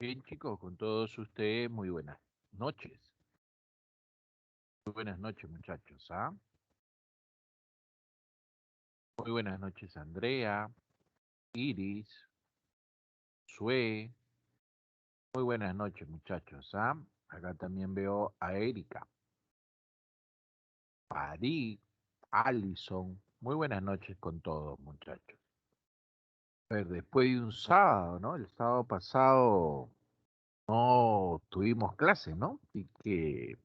Bien, chicos, con todos ustedes, muy buenas noches. Muy buenas noches, muchachos, ¿ah? Muy buenas noches, Andrea, Iris, Sue. Muy buenas noches, muchachos, ¿ah? Acá también veo a Erika, Farid, Allison. Muy buenas noches con todos, muchachos. A ver, después de un sábado, ¿no? El sábado pasado no tuvimos clase, ¿no? Y que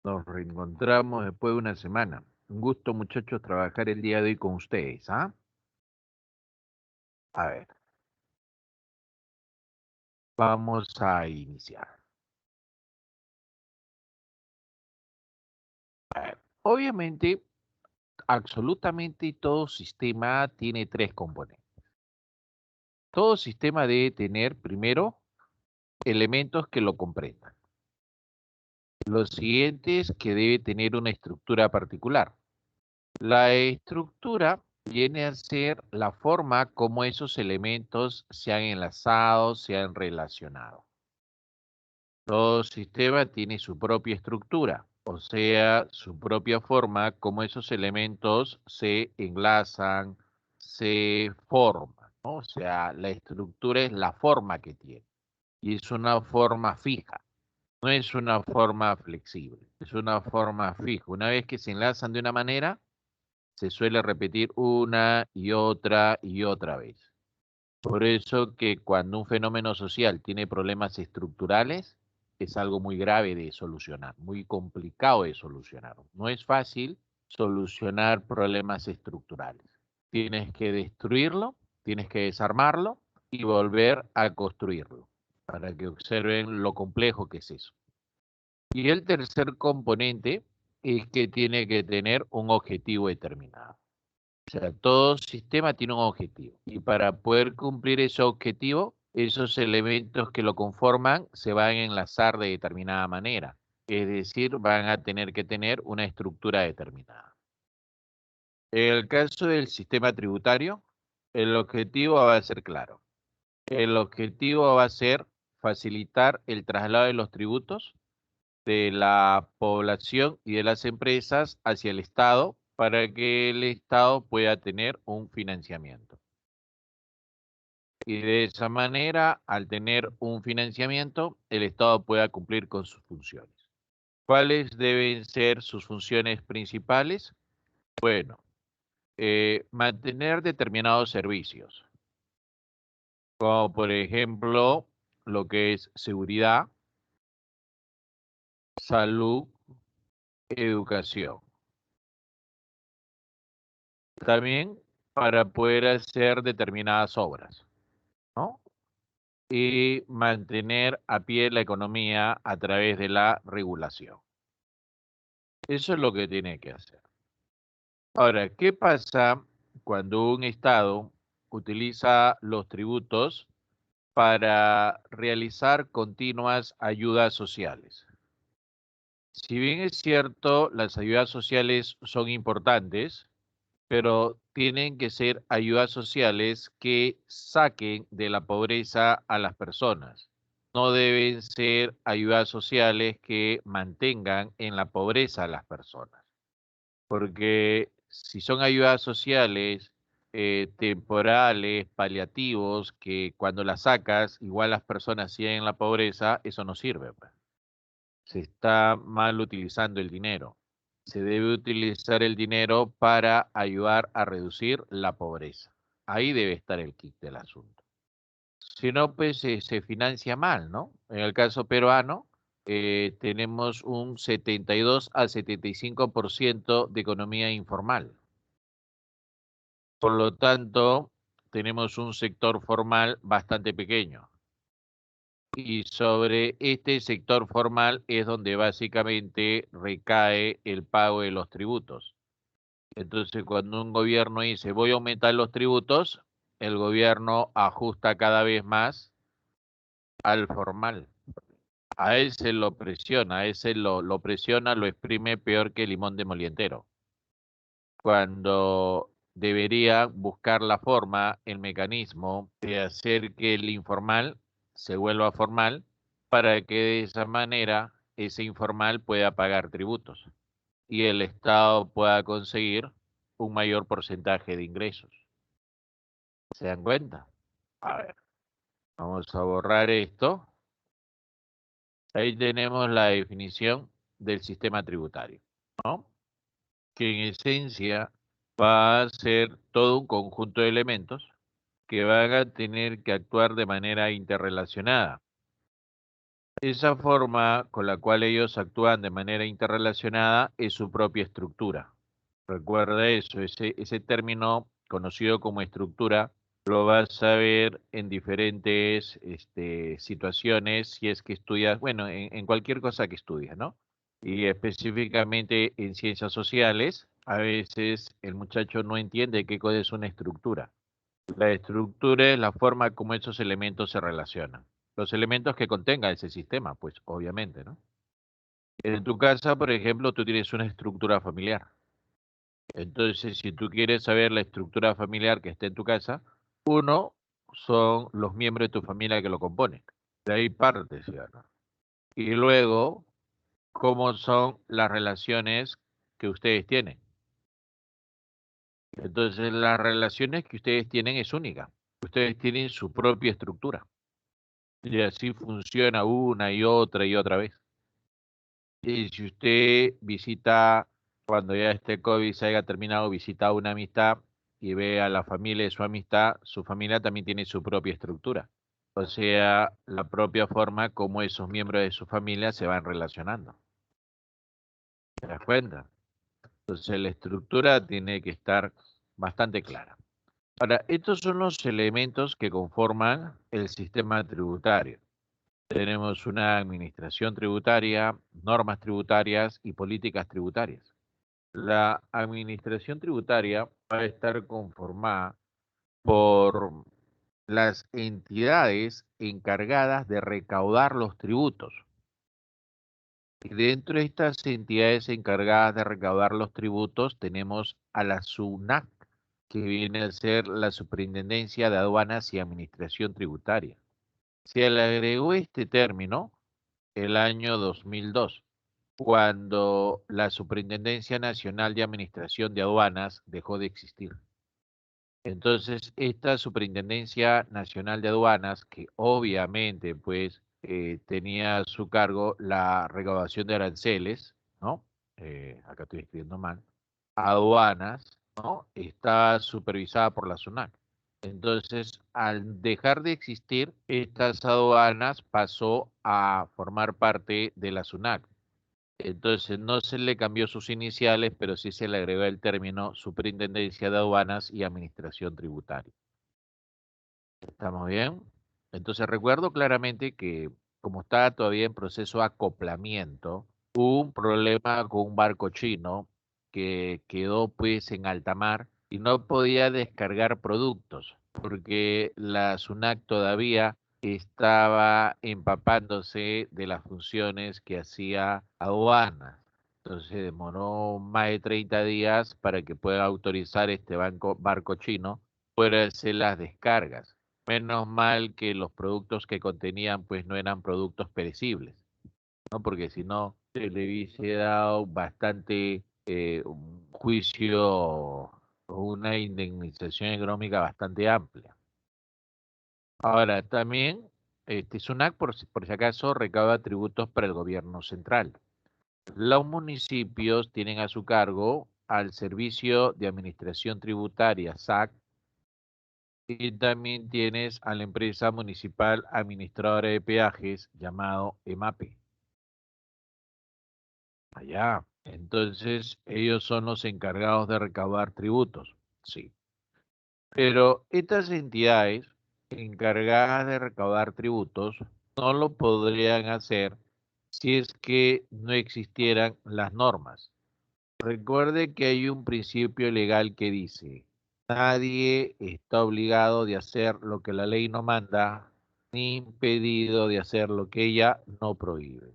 nos reencontramos después de una semana. Un gusto, muchachos, trabajar el día de hoy con ustedes, ¿ah? A ver, vamos a iniciar. A ver, obviamente, absolutamente todo sistema tiene tres componentes. Todo sistema debe tener, primero, elementos que lo comprendan. Los siguientes que debe tener una estructura particular. La estructura viene a ser la forma como esos elementos se han enlazado, se han relacionado. Todo sistema tiene su propia estructura, o sea, su propia forma, como esos elementos se enlazan, se forman, ¿no? O sea, la estructura es la forma que tiene y es una forma fija, no es una forma flexible, es una forma fija. Una vez que se enlazan de una manera, se suele repetir una y otra vez. Por eso que cuando un fenómeno social tiene problemas estructurales, es algo muy grave de solucionar, muy complicado de solucionar. No es fácil solucionar problemas estructurales. Tienes que destruirlo, tienes que desarmarlo y volver a construirlo para que observen lo complejo que es eso. Y el tercer componente es que tiene que tener un objetivo determinado. O sea, todo sistema tiene un objetivo y para poder cumplir ese objetivo, esos elementos que lo conforman se van a enlazar de determinada manera. Es decir, van a tener que tener una estructura determinada. En el caso del sistema tributario, el objetivo va a ser claro. El objetivo va a ser facilitar el traslado de los tributos de la población y de las empresas hacia el Estado para que el Estado pueda tener un financiamiento. Y de esa manera, al tener un financiamiento, el Estado pueda cumplir con sus funciones. ¿Cuáles deben ser sus funciones principales? Bueno, mantener determinados servicios, como por ejemplo lo que es seguridad, salud, educación. También para poder hacer determinadas obras, ¿no? Y mantener a pie la economía a través de la regulación. Eso es lo que tiene que hacer. Ahora, ¿qué pasa cuando un Estado utiliza los tributos para realizar continuas ayudas sociales? Si bien es cierto, las ayudas sociales son importantes, pero tienen que ser ayudas sociales que saquen de la pobreza a las personas. No deben ser ayudas sociales que mantengan en la pobreza a las personas, porque si son ayudas sociales temporales, paliativos, que cuando las sacas, igual las personas siguen en la pobreza, eso no sirve, pues. Se está mal utilizando el dinero. Se debe utilizar el dinero para ayudar a reducir la pobreza. Ahí debe estar el kit del asunto. Si no, pues se financia mal, ¿no? En el caso peruano, tenemos un 72 a 75% de economía informal. Por lo tanto, tenemos un sector formal bastante pequeño. Y sobre este sector formal es donde básicamente recae el pago de los tributos. Entonces, cuando un gobierno dice voy a aumentar los tributos, el gobierno ajusta cada vez más al formal. A él se lo presiona, a ese lo presiona, lo exprime peor que limón de molientero. Cuando debería buscar la forma, el mecanismo de hacer que el informal se vuelva formal para que de esa manera ese informal pueda pagar tributos y el Estado pueda conseguir un mayor porcentaje de ingresos. ¿Se dan cuenta? A ver, vamos a borrar esto. Ahí tenemos la definición del sistema tributario, ¿no? Que en esencia va a ser todo un conjunto de elementos que van a tener que actuar de manera interrelacionada. Esa forma con la cual ellos actúan de manera interrelacionada es su propia estructura. Recuerda eso, ese término conocido como estructura lo vas a ver en diferentes situaciones si es que estudias, bueno, en cualquier cosa que estudias, ¿no? Y específicamente en ciencias sociales, a veces el muchacho no entiende qué cosa es una estructura. La estructura es la forma como esos elementos se relacionan. Los elementos que contenga ese sistema, pues obviamente, ¿no? En tu casa, por ejemplo, tú tienes una estructura familiar. Entonces, si tú quieres saber la estructura familiar que está en tu casa, uno son los miembros de tu familia que lo componen. De ahí parte, ¿sí o no? Y luego, cómo son las relaciones que ustedes tienen. Entonces, las relaciones que ustedes tienen es única. Ustedes tienen su propia estructura. Y así funciona una y otra vez. Y si usted visita, cuando ya este COVID se haya terminado, visita una amistad y ve a la familia de su familia también tiene su propia estructura. O sea, la propia forma como esos miembros de su familia se van relacionando. ¿Te das cuenta? Entonces la estructura tiene que estar bastante clara. Ahora, estos son los elementos que conforman el sistema tributario. Tenemos una administración tributaria, normas tributarias y políticas tributarias. La administración tributaria va a estar conformada por las entidades encargadas de recaudar los tributos. Y dentro de estas entidades encargadas de recaudar los tributos tenemos a la SUNAT, que viene a ser la Superintendencia de Aduanas y Administración Tributaria. Se le agregó este término el año 2002, cuando la Superintendencia Nacional de Administración de Aduanas dejó de existir. Entonces, esta Superintendencia Nacional de Aduanas, que obviamente pues tenía a su cargo la recaudación de aranceles, ¿no? Acá estoy escribiendo mal, aduanas, ¿no? Está supervisada por la SUNAT. Entonces, al dejar de existir, estas aduanas pasó a formar parte de la SUNAT. Entonces, no se le cambió sus iniciales, pero sí se le agregó el término Superintendencia de Aduanas y Administración Tributaria. ¿Estamos bien? Entonces, recuerdo claramente que como estaba todavía en proceso de acoplamiento, hubo un problema con un barco chino que quedó pues en alta mar y no podía descargar productos porque la SUNAC todavía estaba empapándose de las funciones que hacía aduana. Entonces demoró más de 30 días para que pueda autorizar este barco chino para hacer las descargas. Menos mal que los productos que contenían pues no eran productos perecibles, ¿no? Porque si no, se le hubiese dado bastante un juicio o una indemnización económica bastante amplia. Ahora, también SUNAC, por si acaso, recauda tributos para el gobierno central. Los municipios tienen a su cargo al Servicio de Administración Tributaria, SAC, y también tienes a la empresa municipal administradora de peajes llamado EMAPE. Allá. Entonces, ellos son los encargados de recaudar tributos. Sí. Pero estas entidades encargadas de recaudar tributos no lo podrían hacer si es que no existieran las normas. Recuerde que hay un principio legal que dice, nadie está obligado de hacer lo que la ley no manda, ni impedido de hacer lo que ella no prohíbe.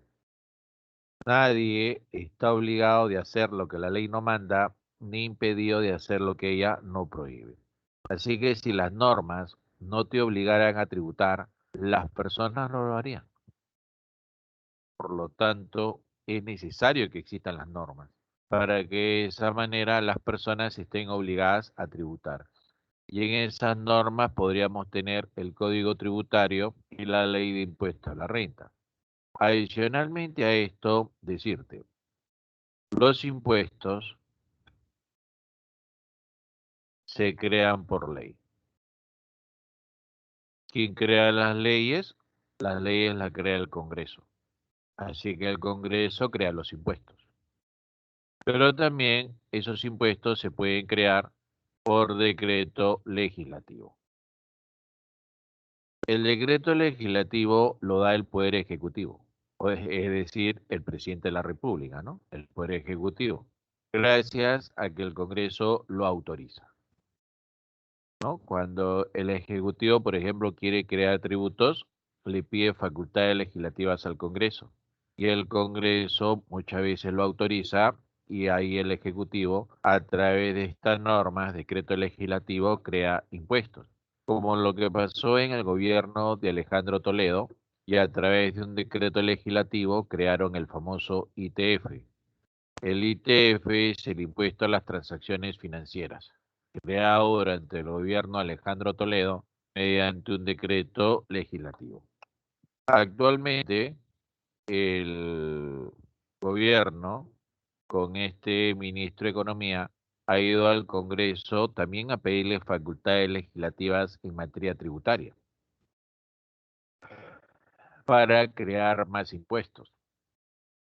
Nadie está obligado de hacer lo que la ley no manda, ni impedido de hacer lo que ella no prohíbe. Así que si las normas no te obligaran a tributar, las personas no lo harían. Por lo tanto, es necesario que existan las normas para que de esa manera las personas estén obligadas a tributar. Y en esas normas podríamos tener el Código Tributario y la Ley de Impuestos a la Renta. Adicionalmente a esto, decirte, los impuestos se crean por ley. ¿Quién crea las leyes? Las leyes las crea el Congreso. Así que el Congreso crea los impuestos. Pero también esos impuestos se pueden crear por decreto legislativo. El decreto legislativo lo da el Poder Ejecutivo, es decir, el presidente de la República, ¿no? El Poder Ejecutivo, gracias a que el Congreso lo autoriza, ¿no? Cuando el Ejecutivo, por ejemplo, quiere crear tributos, le pide facultades legislativas al Congreso y el Congreso muchas veces lo autoriza y ahí el Ejecutivo, a través de estas normas, decreto legislativo, crea impuestos, como lo que pasó en el gobierno de Alejandro Toledo, y a través de un decreto legislativo crearon el famoso ITF. El ITF es el impuesto a las transacciones financieras, creado durante el gobierno de Alejandro Toledo mediante un decreto legislativo. Actualmente, el gobierno, con este ministro de Economía, ha ido al Congreso también a pedirle facultades legislativas en materia tributaria para crear más impuestos.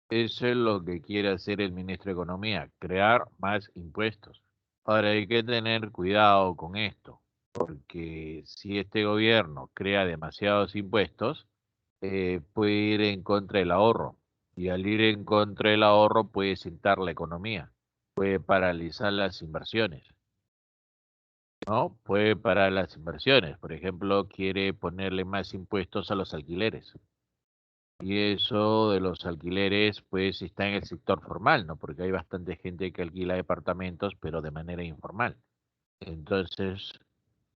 Eso es lo que quiere hacer el ministro de Economía, crear más impuestos. Ahora hay que tener cuidado con esto, porque si este gobierno crea demasiados impuestos, puede ir en contra del ahorro. Y al ir en contra del ahorro puede sentar la economía, puede paralizar las inversiones, ¿no? Puede parar las inversiones. Por ejemplo, quiere ponerle más impuestos a los alquileres. Y eso de los alquileres, pues está en el sector formal, ¿no? Porque hay bastante gente que alquila departamentos, pero de manera informal. Entonces,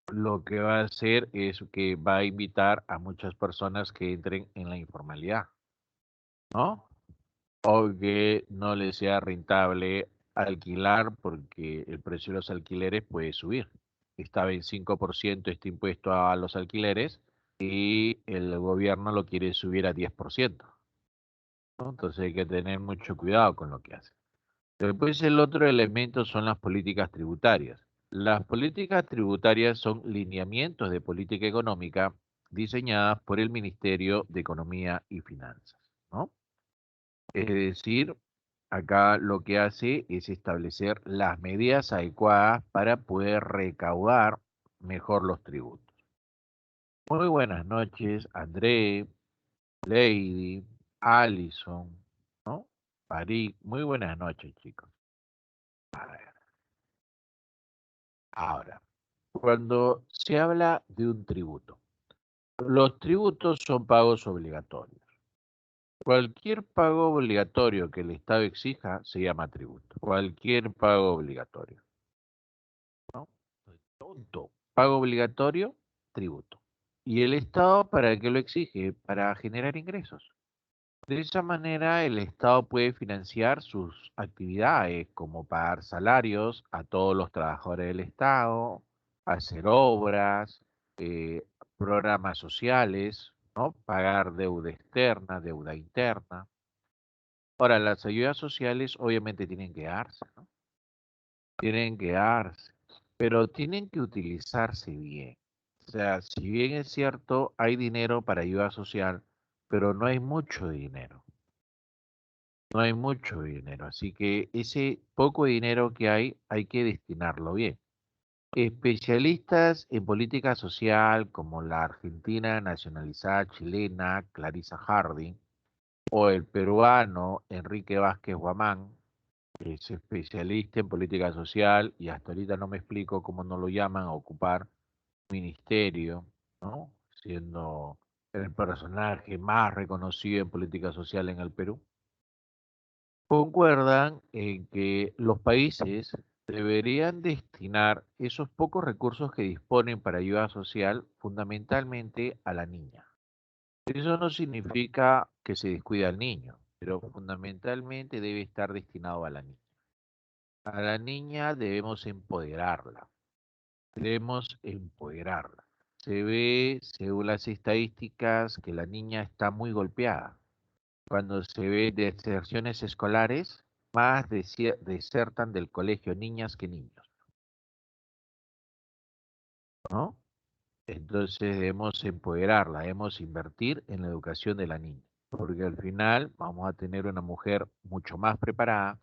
lo que va a hacer es que va a invitar a muchas personas que entren en la informalidad, ¿no? O que no les sea rentable alquilar porque el precio de los alquileres puede subir. Estaba en 5% este impuesto a los alquileres y el gobierno lo quiere subir a 10%, ¿no? Entonces hay que tener mucho cuidado con lo que hace. Después el otro elemento son las políticas tributarias. Las políticas tributarias son lineamientos de política económica diseñadas por el Ministerio de Economía y Finanzas, ¿no? Es decir, acá lo que hace es establecer las medidas adecuadas para poder recaudar mejor los tributos. Muy buenas noches, André, Lady, Allison, ¿no? Farid, muy buenas noches, chicos. A ver, ahora, cuando se habla de un tributo, los tributos son pagos obligatorios. Cualquier pago obligatorio que el Estado exija se llama tributo. Cualquier pago obligatorio, ¿no? Tonto. Pago obligatorio, tributo. ¿Y el Estado para qué lo exige? Para generar ingresos. De esa manera el Estado puede financiar sus actividades, como pagar salarios a todos los trabajadores del Estado, hacer obras, eh, programas sociales, ¿no? Pagar deuda externa, deuda interna. Ahora, las ayudas sociales obviamente tienen que darse, ¿no? Tienen que darse, pero tienen que utilizarse bien. O sea, si bien es cierto, hay dinero para ayuda social, pero no hay mucho dinero. No hay mucho dinero, así que ese poco dinero que hay que destinarlo bien. Especialistas en política social como la argentina nacionalizada chilena Clarisa Harding o el peruano Enrique Vázquez Guamán, que es especialista en política social y hasta ahorita no me explico cómo no lo llaman a ocupar ministerio, ¿no? Siendo el personaje más reconocido en política social en el Perú. Concuerdan en que los países deberían destinar esos pocos recursos que disponen para ayuda social fundamentalmente a la niña. Eso no significa que se descuide al niño, pero fundamentalmente debe estar destinado a la niña. A la niña debemos empoderarla, debemos empoderarla. Se ve, según las estadísticas, que la niña está muy golpeada. Cuando se ve deserciones escolares, más desertan del colegio niñas que niños, ¿no? Entonces debemos empoderarla, debemos invertir en la educación de la niña, porque al final vamos a tener una mujer mucho más preparada,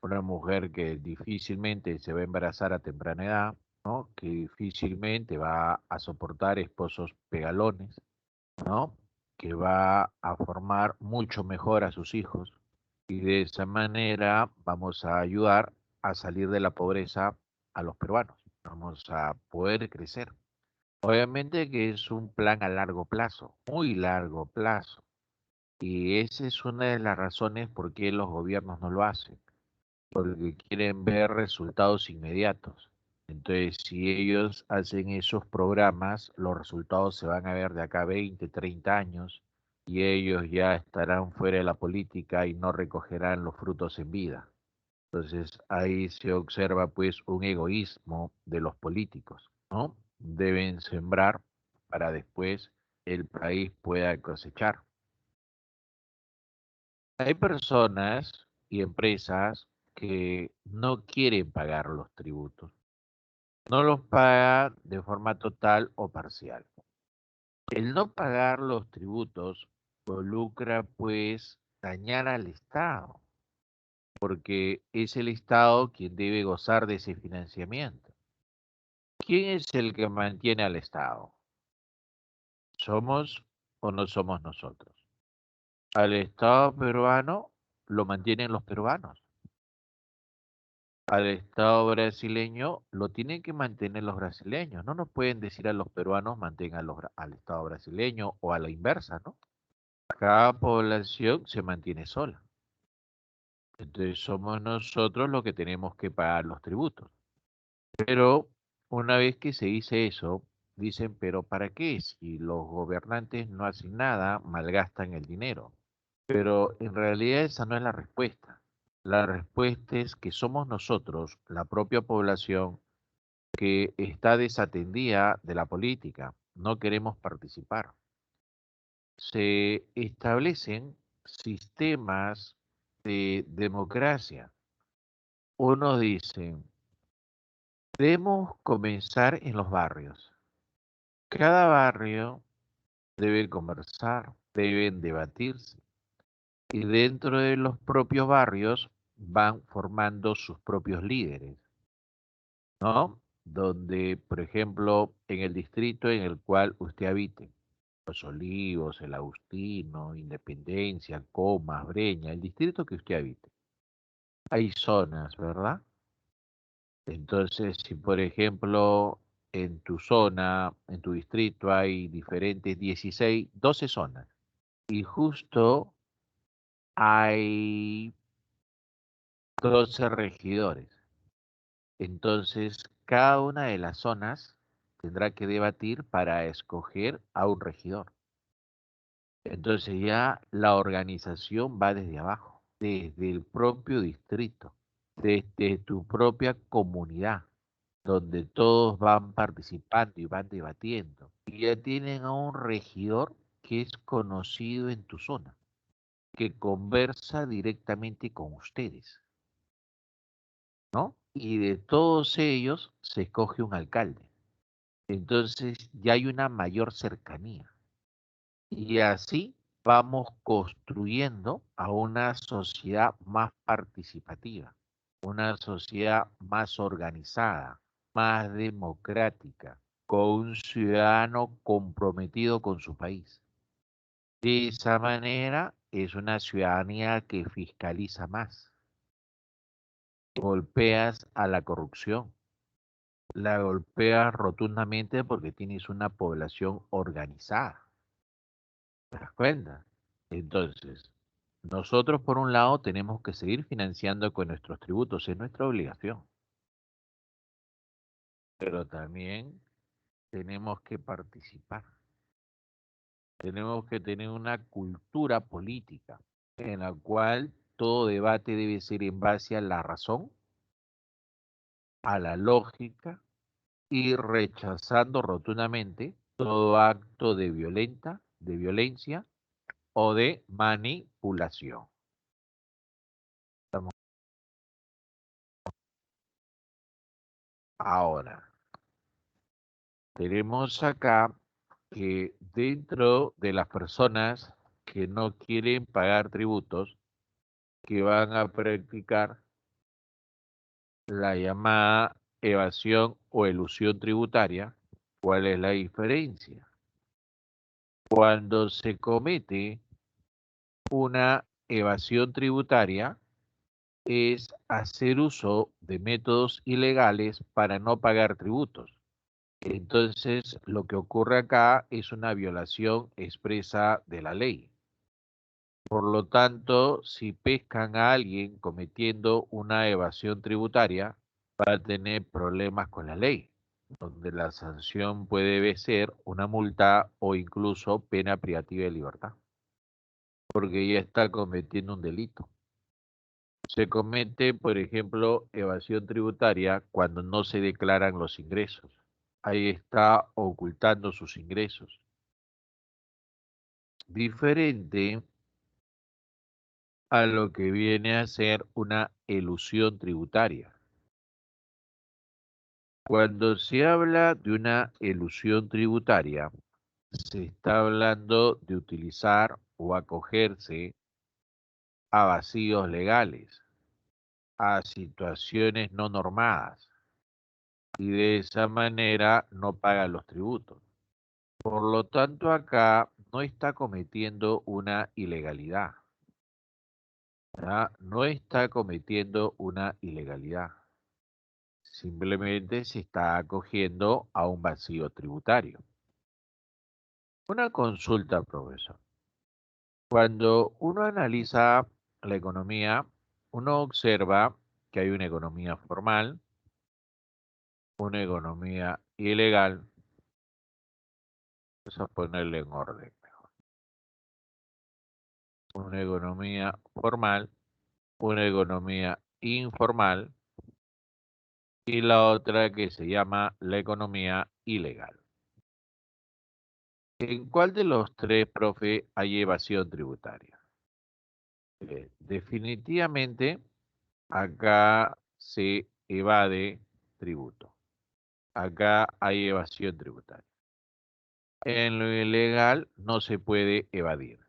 una mujer que difícilmente se va a embarazar a temprana edad, ¿no? Que difícilmente va a soportar esposos pegalones, ¿no? Que va a formar mucho mejor a sus hijos y de esa manera vamos a ayudar a salir de la pobreza a los peruanos. Vamos a poder crecer. Obviamente que es un plan a largo plazo, muy largo plazo. Y esa es una de las razones por qué los gobiernos no lo hacen, porque quieren ver resultados inmediatos. Entonces, si ellos hacen esos programas, los resultados se van a ver de acá a 20, 30 años y ellos ya estarán fuera de la política y no recogerán los frutos en vida. Entonces, ahí se observa pues un egoísmo de los políticos, ¿no? Deben sembrar para después el país pueda cosechar. Hay personas y empresas que no quieren pagar los tributos, no los pagan de forma total o parcial. El no pagar los tributos involucra pues dañar al Estado, porque es el Estado quien debe gozar de ese financiamiento. ¿Quién es el que mantiene al Estado? ¿Somos o no somos nosotros? Al Estado peruano lo mantienen los peruanos. Al Estado brasileño lo tienen que mantener los brasileños. No nos pueden decir a los peruanos mantengan al Estado brasileño o a la inversa, ¿no? Cada población se mantiene sola. Entonces somos nosotros los que tenemos que pagar los tributos. Pero una vez que se dice eso, dicen, pero ¿para qué? Si los gobernantes no hacen nada, malgastan el dinero. Pero en realidad esa no es la respuesta. La respuesta es que somos nosotros, la propia población, que está desatendida de la política. No queremos participar. Se establecen sistemas de democracia. Uno dice, debemos comenzar en los barrios. Cada barrio debe conversar, deben debatirse y dentro de los propios barrios van formando sus propios líderes, ¿no? Donde, por ejemplo, en el distrito en el cual usted habite, Los Olivos, El Agustino, Independencia, Comas, Breña, el distrito que usted habite, hay zonas, ¿verdad? Entonces, si por ejemplo en tu zona, en tu distrito hay diferentes 16, 12 zonas y justo hay 12 regidores. Entonces, cada una de las zonas tendrá que debatir para escoger a un regidor. Entonces ya la organización va desde abajo, desde el propio distrito, desde tu propia comunidad, donde todos van participando y van debatiendo. Y ya tienen a un regidor que es conocido en tu zona, que conversa directamente con ustedes, ¿no? Y de todos ellos se escoge un alcalde. Entonces ya hay una mayor cercanía. Y así vamos construyendo a una sociedad más participativa, una sociedad más organizada, más democrática, con un ciudadano comprometido con su país. De esa manera es una ciudadanía que fiscaliza más, golpeas a la corrupción, la golpeas rotundamente porque tienes una población organizada. ¿Te das cuenta? Entonces, nosotros por un lado tenemos que seguir financiando con nuestros tributos, es nuestra obligación, pero también tenemos que participar. Tenemos que tener una cultura política en la cual todo debate debe ser en base a la razón, a la lógica y rechazando rotundamente todo acto de violencia o de manipulación. Estamos- Ahora, tenemos acá que dentro de las personas que no quieren pagar tributos, que van a practicar la llamada evasión o elusión tributaria, ¿cuál es la diferencia? Cuando se comete una evasión tributaria, es hacer uso de métodos ilegales para no pagar tributos. Entonces, lo que ocurre acá es una violación expresa de la ley. Por lo tanto, si pescan a alguien cometiendo una evasión tributaria, va a tener problemas con la ley, donde la sanción puede ser una multa o incluso pena privativa de libertad, porque ya está cometiendo un delito. Se comete, por ejemplo, evasión tributaria cuando no se declaran los ingresos. Ahí está ocultando sus ingresos. Diferente a lo que viene a ser una elusión tributaria. Cuando se habla de una elusión tributaria, se está hablando de utilizar o acogerse a vacíos legales, a situaciones no normadas, y de esa manera no paga los tributos. Por lo tanto, acá no está cometiendo una ilegalidad, ¿ya? No está cometiendo una ilegalidad. Simplemente se está acogiendo a un vacío tributario. Una consulta, profesor. Cuando uno analiza la economía, uno observa que hay una economía formal, una economía ilegal. Vamos a ponerle en orden. Una economía formal, una economía informal y la otra que se llama la economía ilegal. ¿En cuál de los tres, profe, hay evasión tributaria? Definitivamente acá se evade tributo. Acá hay evasión tributaria. En lo ilegal no se puede evadir.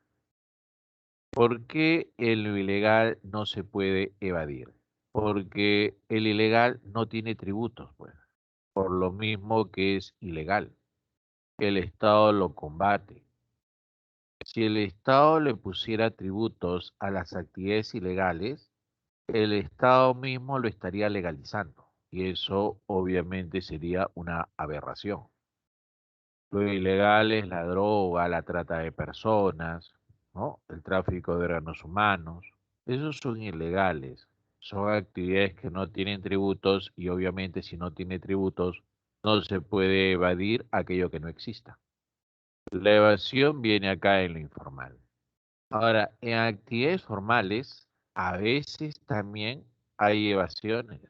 ¿Por qué en lo ilegal no se puede evadir? Porque el ilegal no tiene tributos, pues, por lo mismo que es ilegal. El Estado lo combate. Si el Estado le pusiera tributos a las actividades ilegales, el Estado mismo lo estaría legalizando y eso obviamente sería una aberración. Lo ilegal es la droga, la trata de personas, ¿no? El tráfico de órganos humanos. Esos son ilegales. Son actividades que no tienen tributos y obviamente si no tiene tributos no se puede evadir aquello que no exista. La evasión viene acá en lo informal. Ahora, en actividades formales a veces también hay evasiones,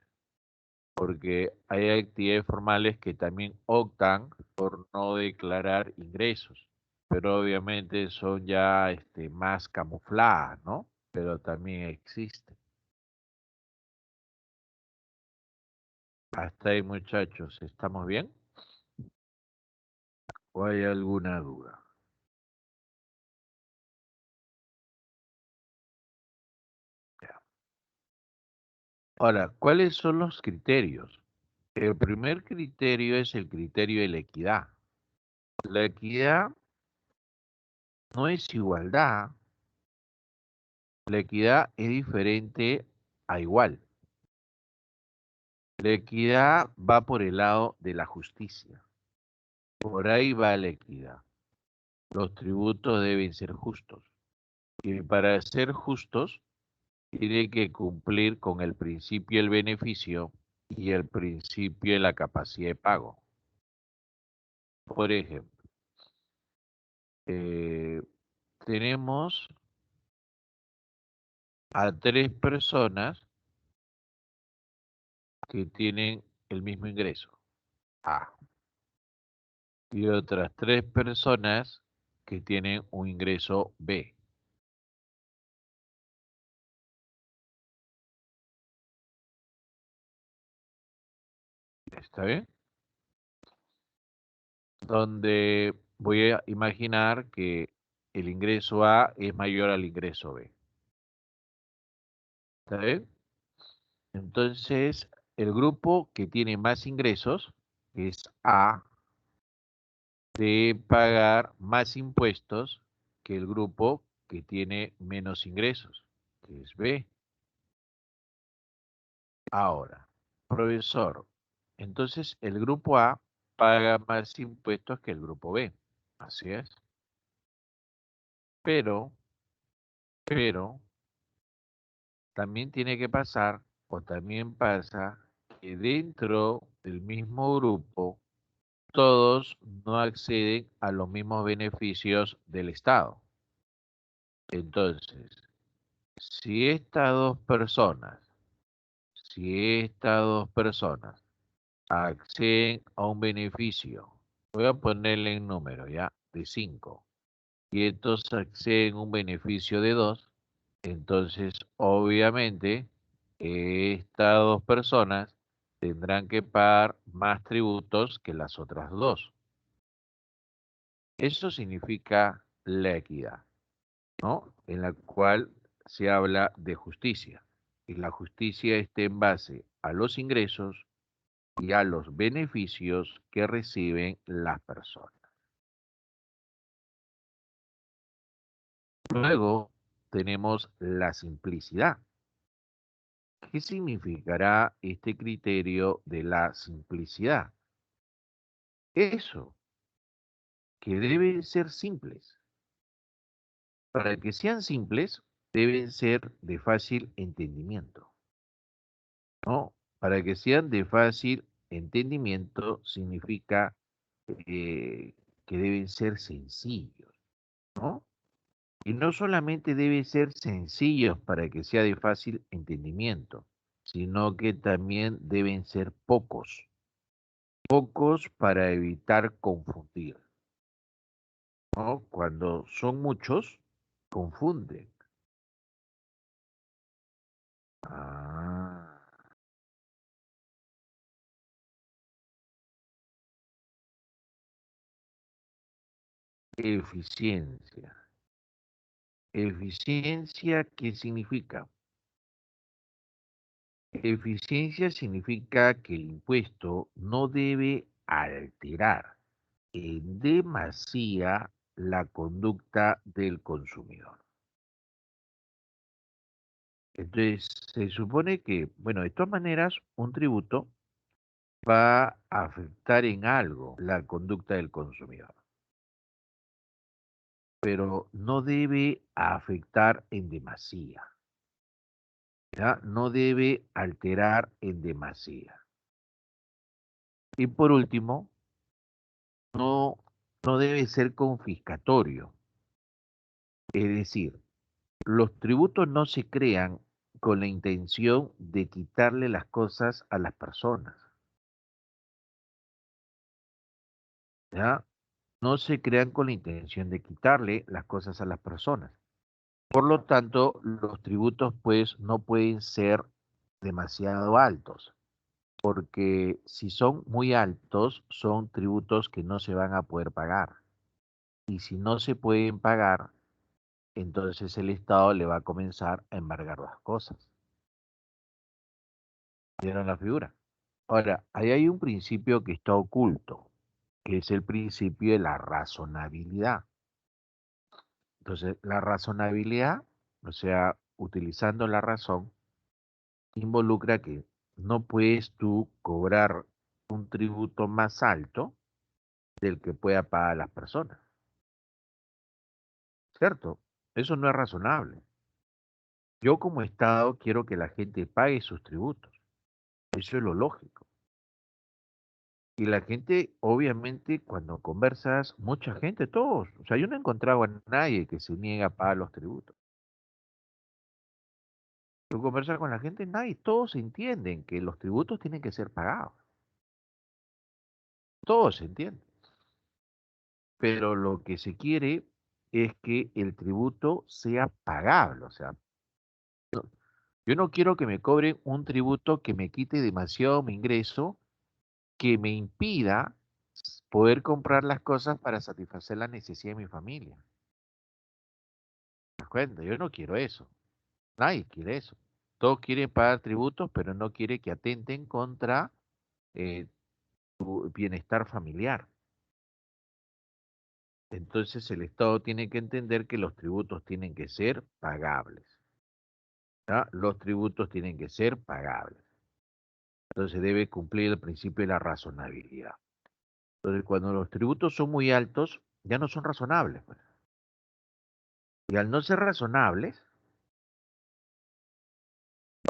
porque hay actividades formales que también optan por no declarar ingresos, pero obviamente son ya más camufladas, ¿no? Pero también existen. Hasta ahí, muchachos, ¿estamos bien? ¿O hay alguna duda? Ya. Ahora, ¿cuáles son los criterios? El primer criterio es el criterio de la equidad. La equidad no es igualdad, la equidad es diferente a igual. La equidad va por el lado de la justicia. Por ahí va la equidad. Los tributos deben ser justos. Y para ser justos, tiene que cumplir con el principio del beneficio y el principio de la capacidad de pago. Por ejemplo, eh, tenemos a 3 personas que tienen el mismo ingreso, A, y otras 3 personas que tienen un ingreso B. ¿Está bien? Donde voy a imaginar que el ingreso A es mayor al ingreso B. ¿Está bien? Entonces, el grupo que tiene más ingresos, que es A, debe pagar más impuestos que el grupo que tiene menos ingresos, que es B. Ahora, profesor, entonces el grupo A paga más impuestos que el grupo B. Así es. Pero, pero, también tiene que pasar, o también pasa, que dentro del mismo grupo todos no acceden a los mismos beneficios del Estado. Entonces, si estas dos personas, si estas dos personas acceden a un beneficio, voy a ponerle en número ya, de 5, y estos acceden a un beneficio de 2, entonces obviamente estas dos personas tendrán que pagar más tributos que las otras dos. Eso significa la equidad, ¿no? En la cual se habla de justicia. Y la justicia está en base a los ingresos y a los beneficios que reciben las personas. Luego tenemos la simplicidad. ¿Qué significará este criterio de la simplicidad? Eso, que deben ser simples. Para que sean simples, deben ser de fácil entendimiento, ¿no? Para que sean de fácil entendimiento significa que deben ser sencillos, ¿no? Y no solamente deben ser sencillos para que sea de fácil entendimiento, sino que también deben ser pocos, pocos para evitar confundir, ¿no? Cuando son muchos, confunden. Ah, eficiencia. Eficiencia, ¿qué significa? Eficiencia significa que el impuesto no debe alterar en demasía la conducta del consumidor. Entonces, se supone que, bueno, de todas maneras, un tributo va a afectar en algo la conducta del consumidor, pero no debe afectar en demasía, ¿ya? No debe alterar en demasía. Y por último, no, no debe ser confiscatorio. Es decir, los tributos no se crean con la intención de quitarle las cosas a las personas, ¿ya? No se crean con la intención de quitarle las cosas a las personas. Por lo tanto, los tributos pues no pueden ser demasiado altos, porque si son muy altos, son tributos que no se van a poder pagar. Y si no se pueden pagar, entonces el Estado le va a comenzar a embargar las cosas. ¿Vieron la figura? Ahora, ahí hay un principio que está oculto, que es el principio de la razonabilidad. Entonces, la razonabilidad, o sea, utilizando la razón, involucra que no puedes tú cobrar un tributo más alto del que pueda pagar las personas, ¿cierto? Eso no es razonable. Yo como Estado quiero que la gente pague sus tributos. Eso es lo lógico. Y la gente, obviamente, cuando conversas, mucha gente, todos, o sea, yo no he encontrado a nadie que se niegue a pagar los tributos. Tú conversas con la gente, nadie, todos entienden que los tributos tienen que ser pagados. Todos entienden. Pero lo que se quiere es que el tributo sea pagable. O sea, yo no quiero que me cobren un tributo que me quite demasiado mi ingreso, que me impida poder comprar las cosas para satisfacer la necesidad de mi familia. ¿Te das cuenta? Yo no quiero eso. Nadie quiere eso. Todos quieren pagar tributos, pero no quiere que atenten contra eh, tu bienestar familiar. Entonces el Estado tiene que entender que los tributos tienen que ser pagables. ¿Ya? Los tributos tienen que ser pagables. Entonces debe cumplir el principio de la razonabilidad. Entonces cuando los tributos son muy altos, ya no son razonables, pues. Y al no ser razonables,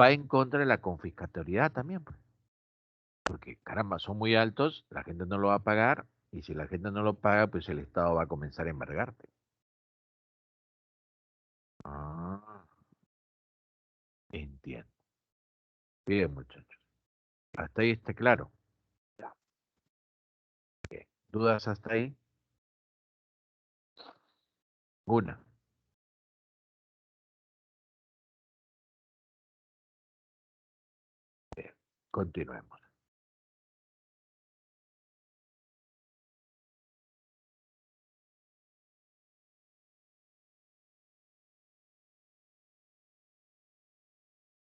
va en contra de la confiscatoriedad también, pues. Porque caramba, son muy altos, la gente no lo va a pagar, y si la gente no lo paga, pues el Estado va a comenzar a embargarte. Ah, entiendo. Bien, muchachos. Hasta ahí está claro. Ya. Bien. ¿Dudas hasta ahí? Una. Bien. Continuemos.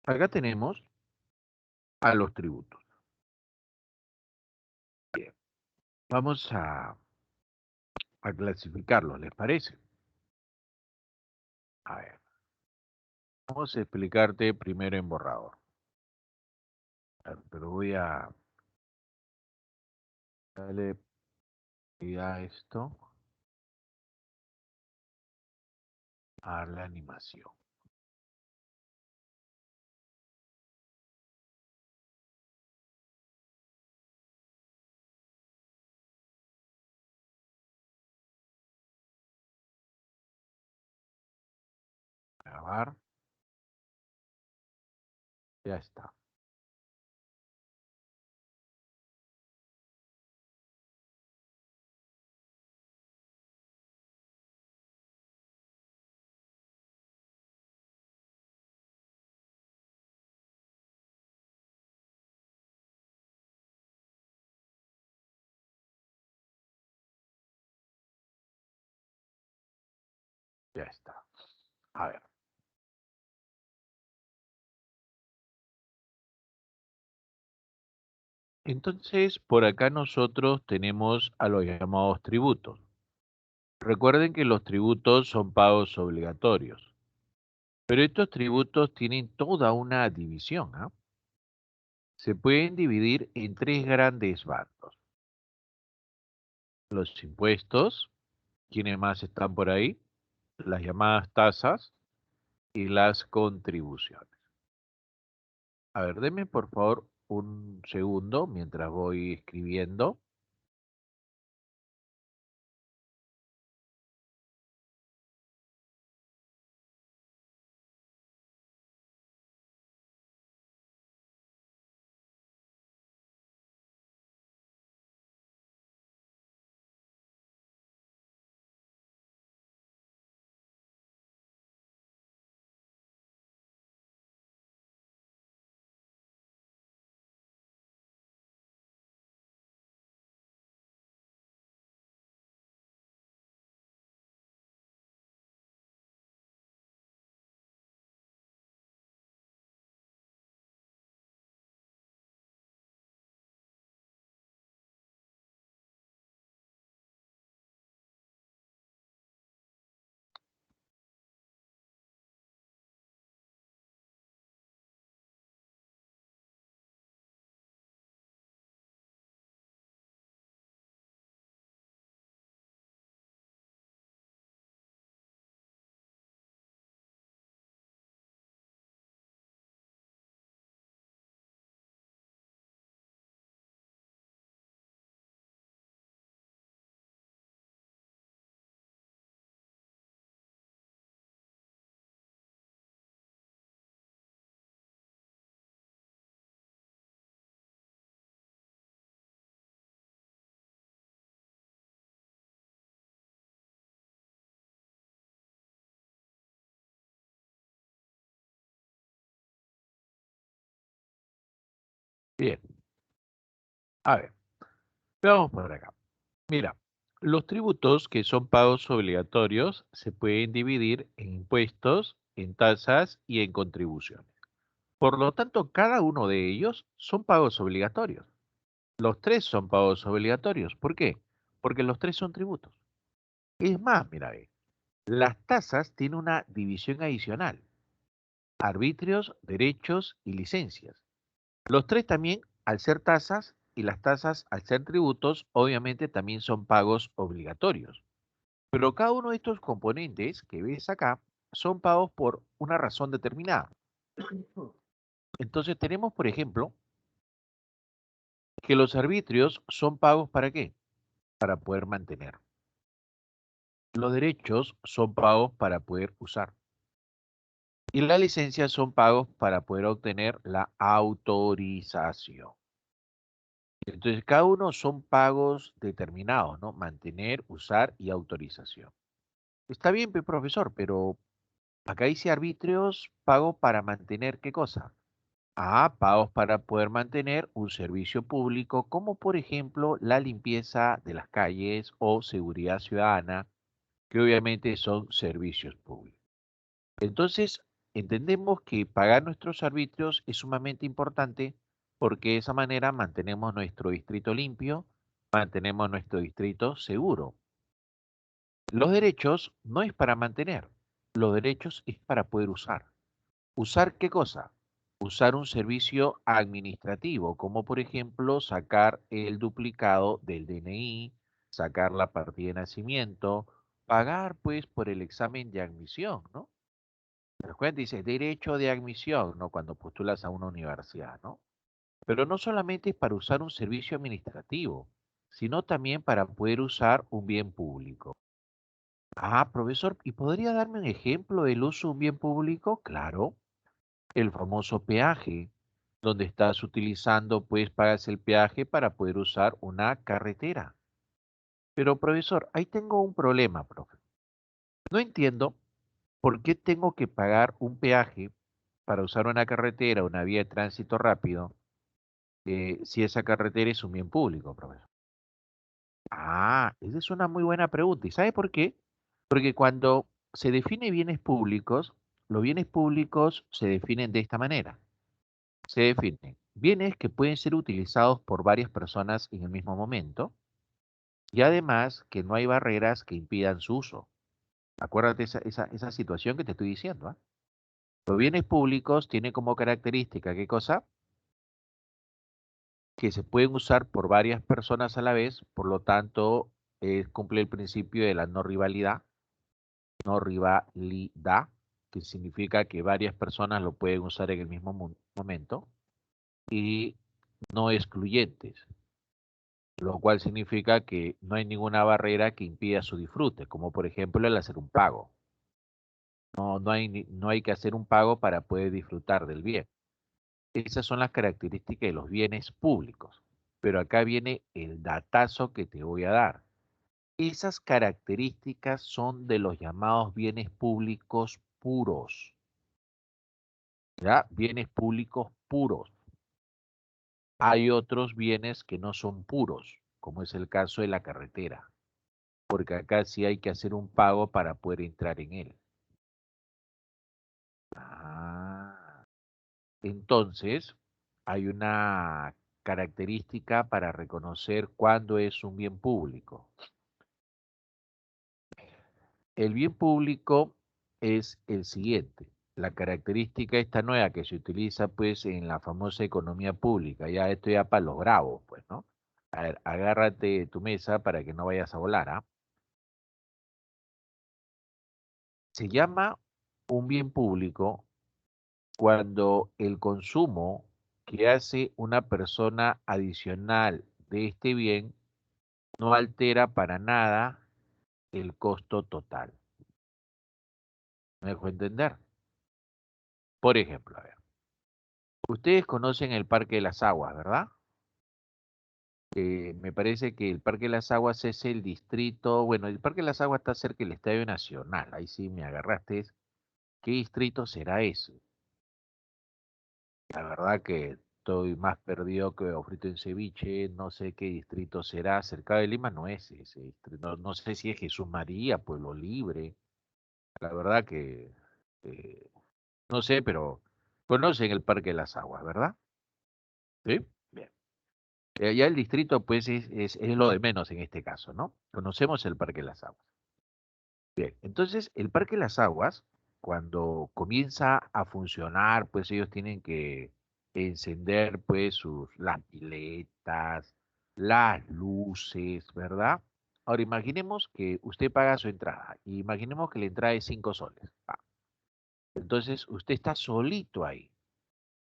Acá tenemos a los tributos. Bien. Vamos a clasificarlos, ¿les parece? A ver. Vamos a explicarte primero en borrador. A ver, pero voy a darle a esto, a la animación. Grabar. Ya está. Ya está. A ver. Entonces, por acá nosotros tenemos a los llamados tributos. Recuerden que los tributos son pagos obligatorios, pero estos tributos tienen toda una división, ¿ah? Se pueden dividir en tres grandes bandos. Los impuestos, ¿quiénes más están por ahí? Las llamadas tasas y las contribuciones. A ver, denme por favor un segundo mientras voy escribiendo. Bien, a ver, veamos por acá. Mira, los tributos que son pagos obligatorios se pueden dividir en impuestos, en tasas y en contribuciones. Por lo tanto, cada uno de ellos son pagos obligatorios. Los tres son pagos obligatorios. ¿Por qué? Porque los tres son tributos. Es más, mira, ve, las tasas tienen una división adicional: arbitrios, derechos y licencias. Los tres también, al ser tasas, y las tasas, al ser tributos, obviamente también son pagos obligatorios. Pero cada uno de estos componentes que ves acá son pagos por una razón determinada. Entonces tenemos, por ejemplo, que los arbitrios son pagos ¿para qué? Para poder mantener. Los derechos son pagos para poder usar. Y las licencias son pagos para poder obtener la autorización. Entonces, cada uno son pagos determinados, ¿no? Mantener, usar y autorización. Está bien, profesor, pero acá dice arbitrios, pago para mantener, ¿qué cosa? Ah, pagos para poder mantener un servicio público, como por ejemplo la limpieza de las calles o seguridad ciudadana, que obviamente son servicios públicos. Entonces, entendemos que pagar nuestros arbitrios es sumamente importante porque de esa manera mantenemos nuestro distrito limpio, mantenemos nuestro distrito seguro. Los derechos no es para mantener, los derechos es para poder usar. ¿Usar qué cosa? Usar un servicio administrativo, como por ejemplo sacar el duplicado del DNI, sacar la partida de nacimiento, pagar pues por el examen de admisión, ¿no? ¿Te das cuenta? Dice derecho de admisión, ¿no? Cuando postulas a una universidad, ¿no? Pero no solamente es para usar un servicio administrativo, sino también para poder usar un bien público. Ah, profesor, ¿y podría darme un ejemplo del uso de un bien público? Claro, el famoso peaje, donde estás utilizando, pues pagas el peaje para poder usar una carretera. Pero, profesor, ahí tengo un problema, profe. No entiendo por qué tengo que pagar un peaje para usar una carretera, una vía de tránsito rápido, si esa carretera es un bien público, profesor. Ah, esa es una muy buena pregunta. ¿Y sabe por qué? Porque cuando se define bienes públicos, los bienes públicos se definen de esta manera. Se definen bienes que pueden ser utilizados por varias personas en el mismo momento y además que no hay barreras que impidan su uso. Acuérdate esa situación que te estoy diciendo, ¿ah? Los bienes públicos tienen como característica, ¿qué cosa? Que se pueden usar por varias personas a la vez, por lo tanto, cumple el principio de la no rivalidad, que significa que varias personas lo pueden usar en el mismo momento, y no excluyentes, lo cual significa que no hay ninguna barrera que impida su disfrute, como por ejemplo el hacer un pago. No hay que hacer un pago para poder disfrutar del bien. Esas son las características de los bienes públicos. Pero acá viene el datazo que te voy a dar. Esas características son de los llamados bienes públicos puros. ¿Ya? Bienes públicos puros. Hay otros bienes que no son puros, como es el caso de la carretera, porque acá sí hay que hacer un pago para poder entrar en él. Ah, entonces, hay una característica para reconocer cuándo es un bien público. El bien público es el siguiente. La característica esta nueva que se utiliza pues en la famosa economía pública, ya esto ya para los bravos, pues, ¿no? A ver, agárrate tu mesa para que no vayas a volar, ¿ah? Se llama un bien público cuando el consumo que hace una persona adicional de este bien no altera para nada el costo total. ¿Me dejo entender? Por ejemplo, a ver, ustedes conocen el Parque de las Aguas, ¿verdad? Me parece que el Parque de las Aguas es el distrito, bueno, el Parque de las Aguas está cerca del Estadio Nacional, ahí sí me agarraste. ¿Qué distrito será ese? La verdad que estoy más perdido que huevo frito en ceviche, no sé qué distrito será, cerca de Lima no es ese distrito, no sé si es Jesús María, Pueblo Libre, la verdad que eh, no sé, pero conocen el Parque de las Aguas, ¿verdad? Sí, bien. Ya el distrito pues es lo de menos en este caso, ¿no? Conocemos el Parque de las Aguas. Bien, entonces el Parque de las Aguas, cuando comienza a funcionar, pues ellos tienen que encender pues las piletas, las luces, ¿verdad? Ahora imaginemos que usted paga su entrada y imaginemos que la entrada es 5 soles. Entonces usted está solito ahí.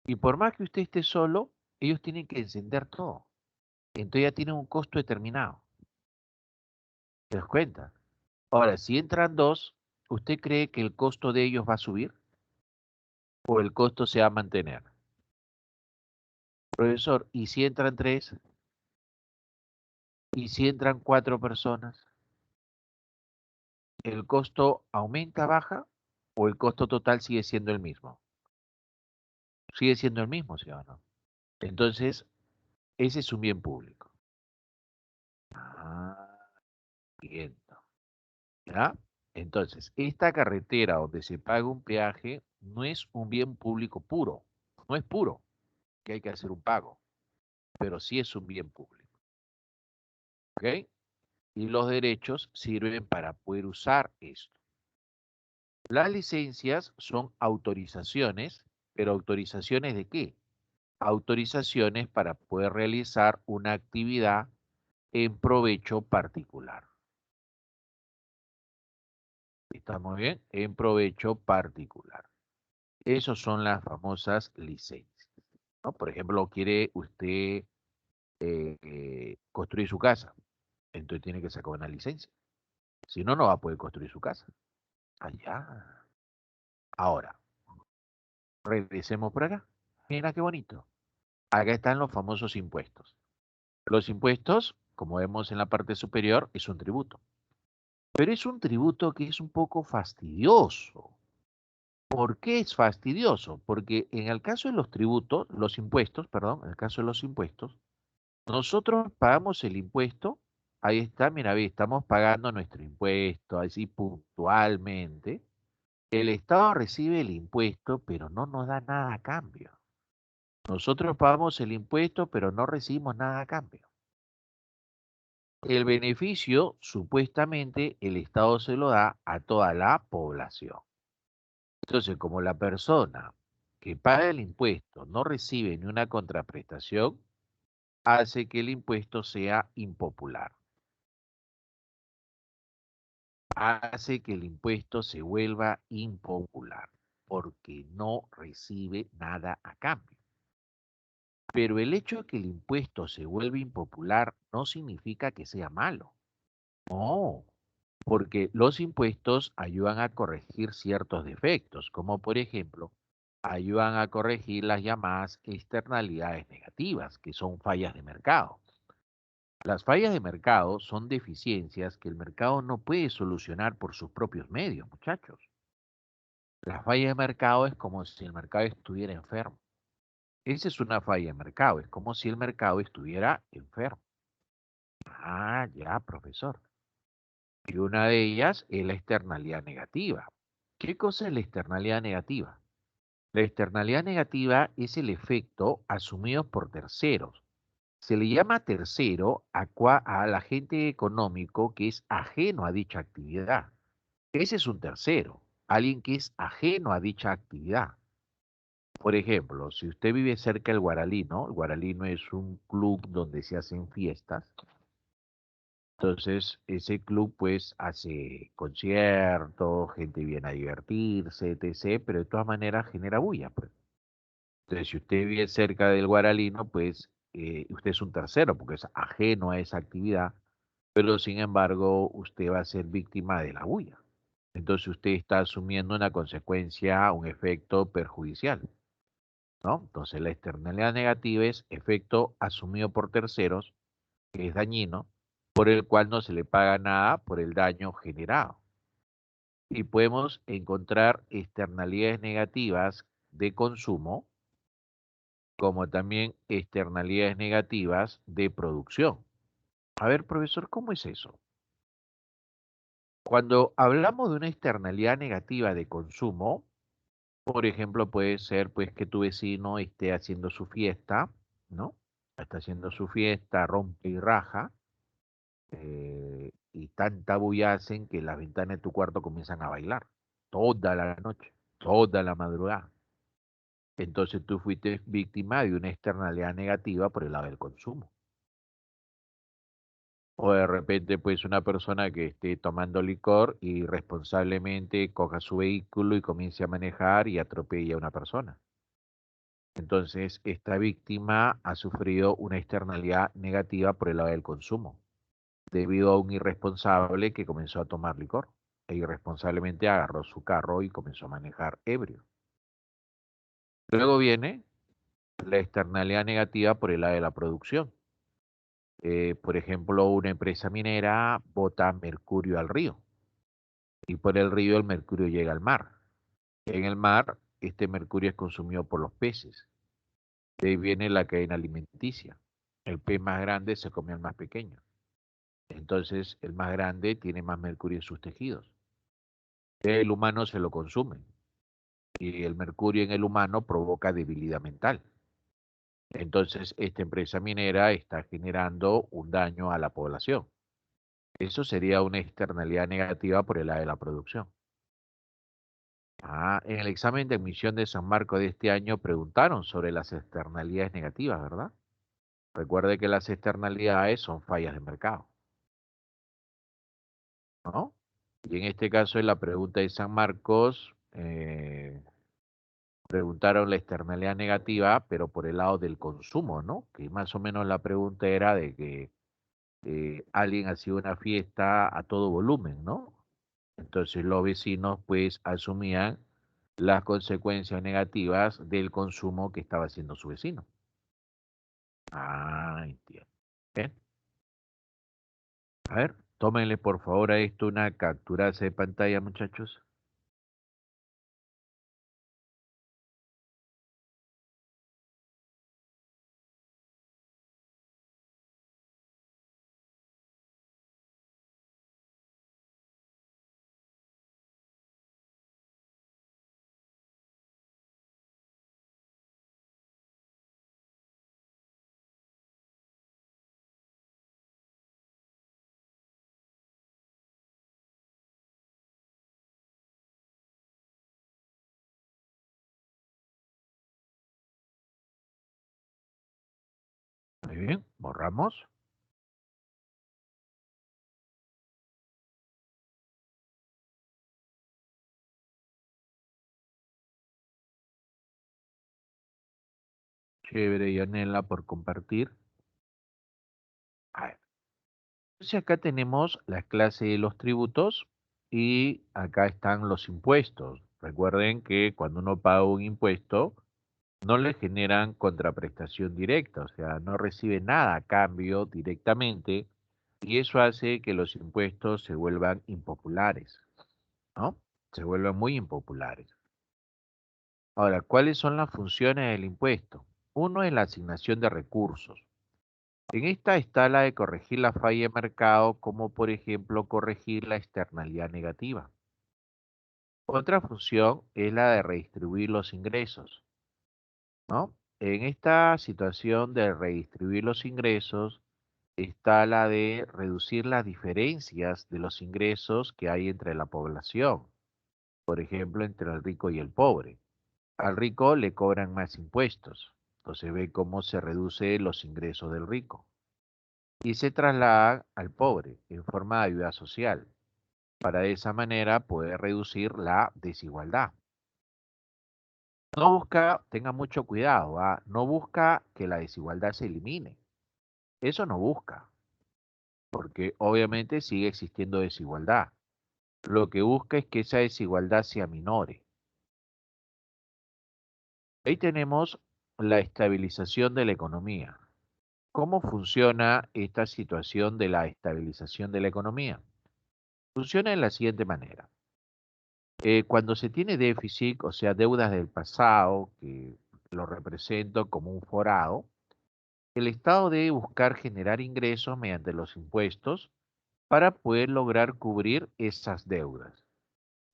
Y por más que usted esté solo, ellos tienen que encender todo. Entonces ya tienen un costo determinado. ¿Te das cuenta? Ahora, si entran dos, ¿usted cree que el costo de ellos va a subir o el costo se va a mantener? Profesor, ¿y si entran tres? ¿Y si entran cuatro personas? ¿El costo aumenta, baja o el costo total sigue siendo el mismo? Sigue siendo el mismo, ¿sí o no? Entonces, ese es un bien público. Ah, bien. ¿Ya? Entonces, esta carretera donde se paga un peaje no es un bien público puro, no es puro, que hay que hacer un pago, pero sí es un bien público, ¿ok? Y los derechos sirven para poder usar esto. Las licencias son autorizaciones, pero ¿autorizaciones de qué? Autorizaciones para poder realizar una actividad en provecho particular. ¿Está muy bien? En provecho particular. Esas son las famosas licencias, ¿no? Por ejemplo, quiere usted construir su casa, entonces tiene que sacar una licencia. Si no, no va a poder construir su casa. Allá. Ahora, regresemos por acá. Mira qué bonito. Acá están los famosos impuestos. Los impuestos, como vemos en la parte superior, es un tributo. Pero es un tributo que es un poco fastidioso. ¿Por qué es fastidioso? Porque en el caso de los tributos, los impuestos, perdón, en el caso de los impuestos, nosotros pagamos el impuesto, ahí está, mira, ve, estamos pagando nuestro impuesto, así puntualmente. El Estado recibe el impuesto, pero no nos da nada a cambio. Nosotros pagamos el impuesto, pero no recibimos nada a cambio. El beneficio, supuestamente, el Estado se lo da a toda la población. Entonces, como la persona que paga el impuesto no recibe ni una contraprestación, hace que el impuesto sea impopular. Hace que el impuesto se vuelva impopular porque no recibe nada a cambio. Pero el hecho de que el impuesto se vuelva impopular no significa que sea malo. No, porque los impuestos ayudan a corregir ciertos defectos, como por ejemplo, ayudan a corregir las llamadas externalidades negativas, que son fallas de mercado. Las fallas de mercado son deficiencias que el mercado no puede solucionar por sus propios medios, muchachos. La falla de mercado es como si el mercado estuviera enfermo. Esa es una falla de mercado, es como si el mercado estuviera enfermo. Ah, ya, profesor. Y una de ellas es la externalidad negativa. ¿Qué cosa es la externalidad negativa? La externalidad negativa es el efecto asumido por terceros. Se le llama tercero al agente económico que es ajeno a dicha actividad. Ese es un tercero, alguien que es ajeno a dicha actividad. Por ejemplo, si usted vive cerca del Guaralino, el Guaralino es un club donde se hacen fiestas, entonces ese club pues hace conciertos, gente viene a divertirse, etc., pero de todas maneras genera bulla, pues. Entonces, si usted vive cerca del Guaralino, pues usted es un tercero porque es ajeno a esa actividad, pero sin embargo usted va a ser víctima de la bulla. Entonces usted está asumiendo una consecuencia, un efecto perjudicial, ¿no? Entonces la externalidad negativa es efecto asumido por terceros, que es dañino, por el cual no se le paga nada por el daño generado. Y podemos encontrar externalidades negativas de consumo, como también externalidades negativas de producción. A ver, profesor, ¿cómo es eso? Cuando hablamos de una externalidad negativa de consumo, por ejemplo, puede ser pues que tu vecino esté haciendo su fiesta, ¿no? Está haciendo su fiesta, rompe y raja, y tanta bulla hacen que las ventanas de tu cuarto comienzan a bailar toda la noche, toda la madrugada. Entonces tú fuiste víctima de una externalidad negativa por el lado del consumo. O de repente, pues una persona que esté tomando licor y responsablemente coja su vehículo y comience a manejar y atropella a una persona. Entonces, esta víctima ha sufrido una externalidad negativa por el lado del consumo, debido a un irresponsable que comenzó a tomar licor e irresponsablemente agarró su carro y comenzó a manejar ebrio. Luego viene la externalidad negativa por el lado de la producción. Por ejemplo, una empresa minera bota mercurio al río y por el río el mercurio llega al mar. En el mar, este mercurio es consumido por los peces. De ahí viene la cadena alimenticia. El pez más grande se come al más pequeño. Entonces, el más grande tiene más mercurio en sus tejidos. El humano se lo consume y el mercurio en el humano provoca debilidad mental. Entonces, esta empresa minera está generando un daño a la población. Eso sería una externalidad negativa por el lado de la producción. En el examen de admisión de San Marcos de este año preguntaron sobre las externalidades negativas, ¿verdad? Recuerde que las externalidades son fallas de mercado, ¿no? Y en este caso, en la pregunta de San Marcos, preguntaron la externalidad negativa, pero por el lado del consumo, ¿no? Que más o menos la pregunta era de que alguien hacía una fiesta a todo volumen, ¿no? Entonces los vecinos pues asumían las consecuencias negativas del consumo que estaba haciendo su vecino. Entiendo. Bien. A ver, tómenle por favor a esto una captura de pantalla, muchachos. Muy bien, borramos. Chévere, Yanela, por compartir. A ver, entonces acá tenemos la clase de los tributos y acá están los impuestos. Recuerden que cuando uno paga un impuesto, no le generan contraprestación directa, o sea, no recibe nada a cambio directamente y eso hace que los impuestos se vuelvan impopulares, ¿no? Se vuelvan muy impopulares. Ahora, ¿cuáles son las funciones del impuesto? Uno es la asignación de recursos. En esta está la de corregir la falla de mercado, como por ejemplo corregir la externalidad negativa. Otra función es la de redistribuir los ingresos, ¿no? En esta situación de redistribuir los ingresos está la de reducir las diferencias de los ingresos que hay entre la población, por ejemplo, entre el rico y el pobre. Al rico le cobran más impuestos, entonces ve cómo se reduce los ingresos del rico y se traslada al pobre en forma de ayuda social, para de esa manera poder reducir la desigualdad. No busca, tenga mucho cuidado, no busca que la desigualdad se elimine. Eso no busca, porque obviamente sigue existiendo desigualdad. Lo que busca es que esa desigualdad se aminore. Ahí tenemos la estabilización de la economía. ¿Cómo funciona esta situación de la estabilización de la economía? Funciona de la siguiente manera. Cuando se tiene déficit, o sea, deudas del pasado, que lo represento como un forado, el Estado debe buscar generar ingresos mediante los impuestos para poder lograr cubrir esas deudas.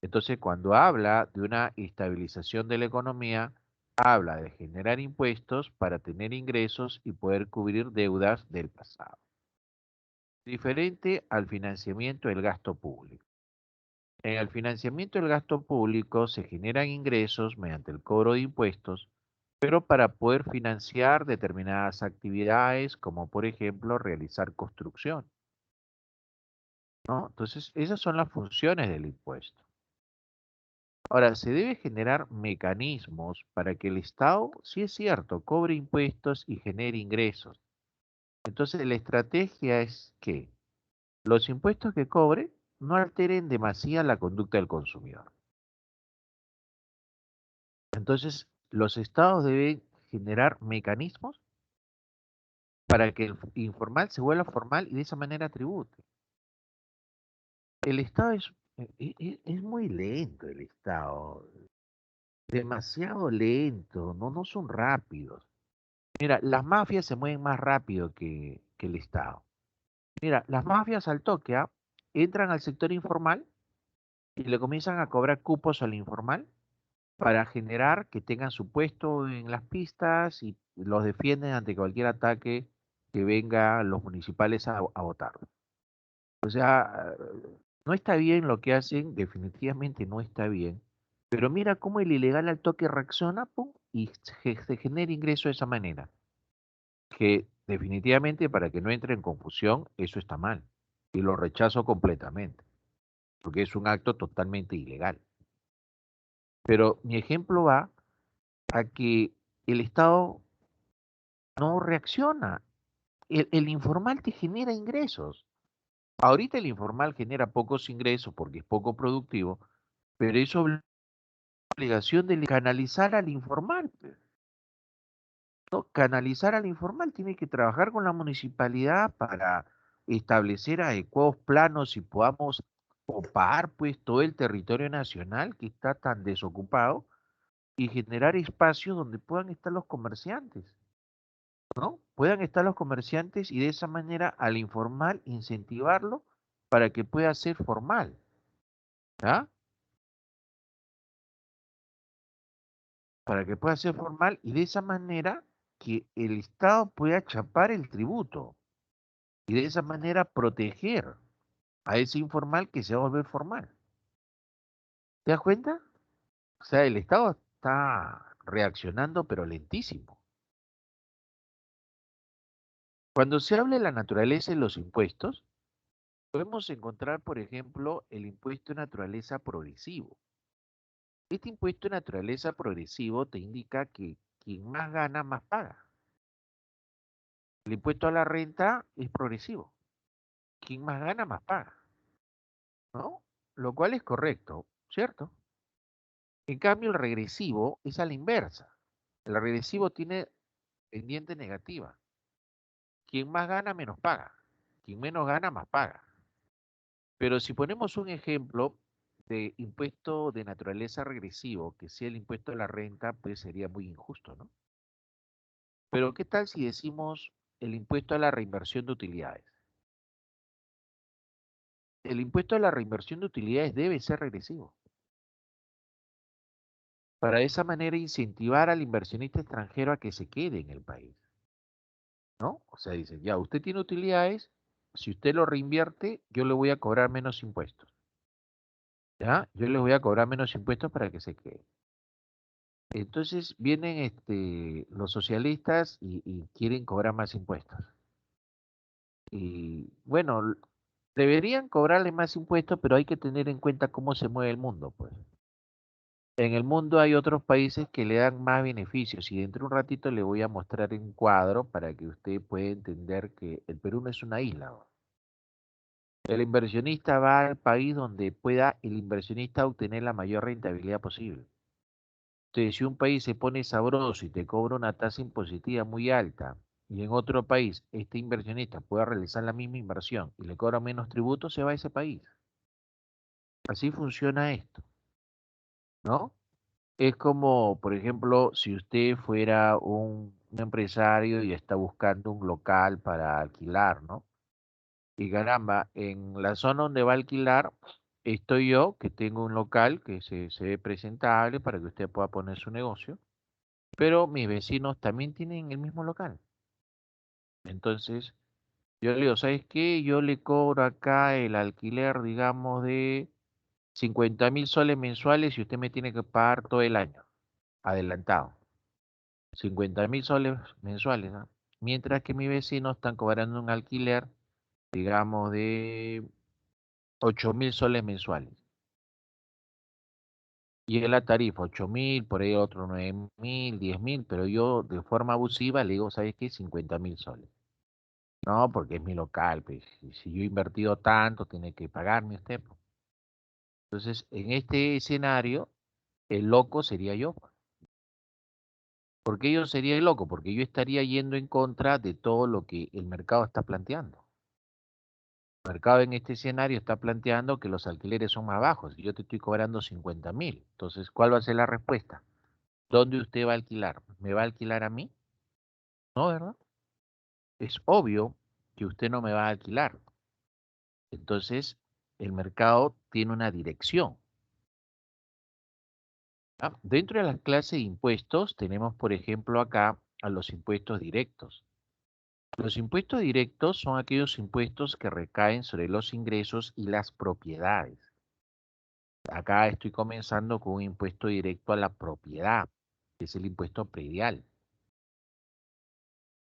Entonces, cuando habla de una estabilización de la economía, habla de generar impuestos para tener ingresos y poder cubrir deudas del pasado. Diferente al financiamiento del gasto público. En el financiamiento del gasto público se generan ingresos mediante el cobro de impuestos, pero para poder financiar determinadas actividades, como por ejemplo realizar construcción, ¿no? Entonces, esas son las funciones del impuesto. Ahora, se debe generar mecanismos para que el Estado, sí es cierto, cobre impuestos y genere ingresos. Entonces, la estrategia es que los impuestos que cobre no alteren demasiado la conducta del consumidor. Entonces, los estados deben generar mecanismos para que el informal se vuelva formal y de esa manera tribute. El estado es muy lento, el estado, demasiado lento, no son rápidos. Mira, las mafias se mueven más rápido que el estado. Mira, las mafias al toque, ¿ah? Entran al sector informal y le comienzan a cobrar cupos al informal para generar que tengan su puesto en las pistas y los defienden ante cualquier ataque que venga los municipales a votar. O sea, no está bien lo que hacen, definitivamente no está bien, pero mira cómo el ilegal al toque reacciona, pum, y se genera ingreso de esa manera, que definitivamente para que no entre en confusión, eso está mal, y lo rechazo completamente, porque es un acto totalmente ilegal. Pero mi ejemplo va a que el Estado no reacciona. El informal te genera ingresos. Ahorita el informal genera pocos ingresos porque es poco productivo, pero es obligación de canalizar al informal, pues, ¿no? Canalizar al informal tiene que trabajar con la municipalidad para establecer adecuados planos y podamos ocupar pues todo el territorio nacional que está tan desocupado y generar espacios donde puedan estar los comerciantes. ¿No? Puedan estar los comerciantes y de esa manera al informal incentivarlo para que pueda ser formal, ¿ah? Para que pueda ser formal y de esa manera que el Estado pueda chapar el tributo y de esa manera proteger a ese informal que se va a volver formal. ¿Te das cuenta? O sea, el Estado está reaccionando pero lentísimo. Cuando se habla de la naturaleza de los impuestos, podemos encontrar, por ejemplo, el impuesto de naturaleza progresivo. Este impuesto de naturaleza progresivo te indica que quien más gana, más paga. El impuesto a la renta es progresivo. Quien más gana, más paga, ¿no? Lo cual es correcto, ¿cierto? En cambio, el regresivo es a la inversa. El regresivo tiene pendiente negativa. Quien más gana, menos paga. Quien menos gana, más paga. Pero si ponemos un ejemplo de impuesto de naturaleza regresivo, que sea el impuesto a la renta, pues sería muy injusto, ¿no? Pero ¿qué tal si decimos el impuesto a la reinversión de utilidades? El impuesto a la reinversión de utilidades debe ser regresivo. Para de esa manera incentivar al inversionista extranjero a que se quede en el país, ¿no? O sea, dicen, ya, usted tiene utilidades, si usted lo reinvierte, yo le voy a cobrar menos impuestos, ¿ya? Yo le voy a cobrar menos impuestos para que se quede. Entonces vienen los socialistas y quieren cobrar más impuestos. Y bueno, deberían cobrarle más impuestos, pero hay que tener en cuenta cómo se mueve el mundo, pues. En el mundo hay otros países que le dan más beneficios y dentro de un ratito le voy a mostrar un cuadro para que usted pueda entender que el Perú no es una isla, ¿no? El inversionista va al país donde pueda el inversionista obtener la mayor rentabilidad posible. Entonces, si un país se pone sabroso y te cobra una tasa impositiva muy alta y en otro país este inversionista puede realizar la misma inversión y le cobra menos tributo, se va a ese país. Así funciona esto, ¿no? Es como, por ejemplo, si usted fuera un empresario y está buscando un local para alquilar, ¿no? Y caramba, en la zona donde va a alquilar, estoy yo, que tengo un local que se ve presentable para que usted pueda poner su negocio, pero mis vecinos también tienen el mismo local. Entonces, yo le digo, ¿sabes qué? Yo le cobro acá el alquiler, digamos, de 50.000 soles mensuales y usted me tiene que pagar todo el año, adelantado. 50.000 soles mensuales, ¿no? Mientras que mis vecinos están cobrando un alquiler, digamos, de 8.000 soles mensuales. Y es la tarifa, 8.000, por ahí otro 9.000, 10.000, pero yo de forma abusiva le digo, ¿sabes qué? 50.000 soles. No, porque es mi local, pues, y si yo he invertido tanto, tiene que pagarme usted, pues. Entonces, en este escenario, el loco sería yo. ¿Por qué yo sería el loco? Porque yo estaría yendo en contra de todo lo que el mercado está planteando. El mercado en este escenario está planteando que los alquileres son más bajos y yo te estoy cobrando 50.000. Entonces, ¿cuál va a ser la respuesta? ¿Dónde usted va a alquilar? ¿Me va a alquilar a mí? No, ¿verdad? Es obvio que usted no me va a alquilar. Entonces, el mercado tiene una dirección. ¿Ah? Dentro de las clases de impuestos tenemos, por ejemplo, acá a los impuestos directos. Los impuestos directos son aquellos impuestos que recaen sobre los ingresos y las propiedades. Acá estoy comenzando con un impuesto directo a la propiedad, que es el impuesto predial.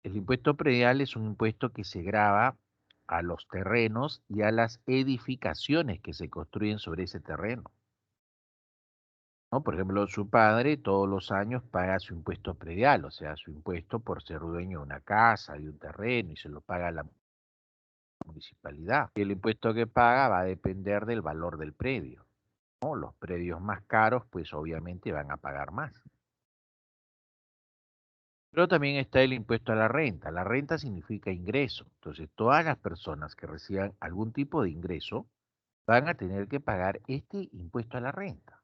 El impuesto predial es un impuesto que se grava a los terrenos y a las edificaciones que se construyen sobre ese terreno, ¿no? Por ejemplo, su padre todos los años paga su impuesto predial, o sea, su impuesto por ser dueño de una casa, de un terreno, y se lo paga a la municipalidad. Y el impuesto que paga va a depender del valor del predio, ¿no? Los predios más caros, pues obviamente van a pagar más. Pero también está el impuesto a la renta. La renta significa ingreso. Entonces, todas las personas que reciban algún tipo de ingreso van a tener que pagar este impuesto a la renta.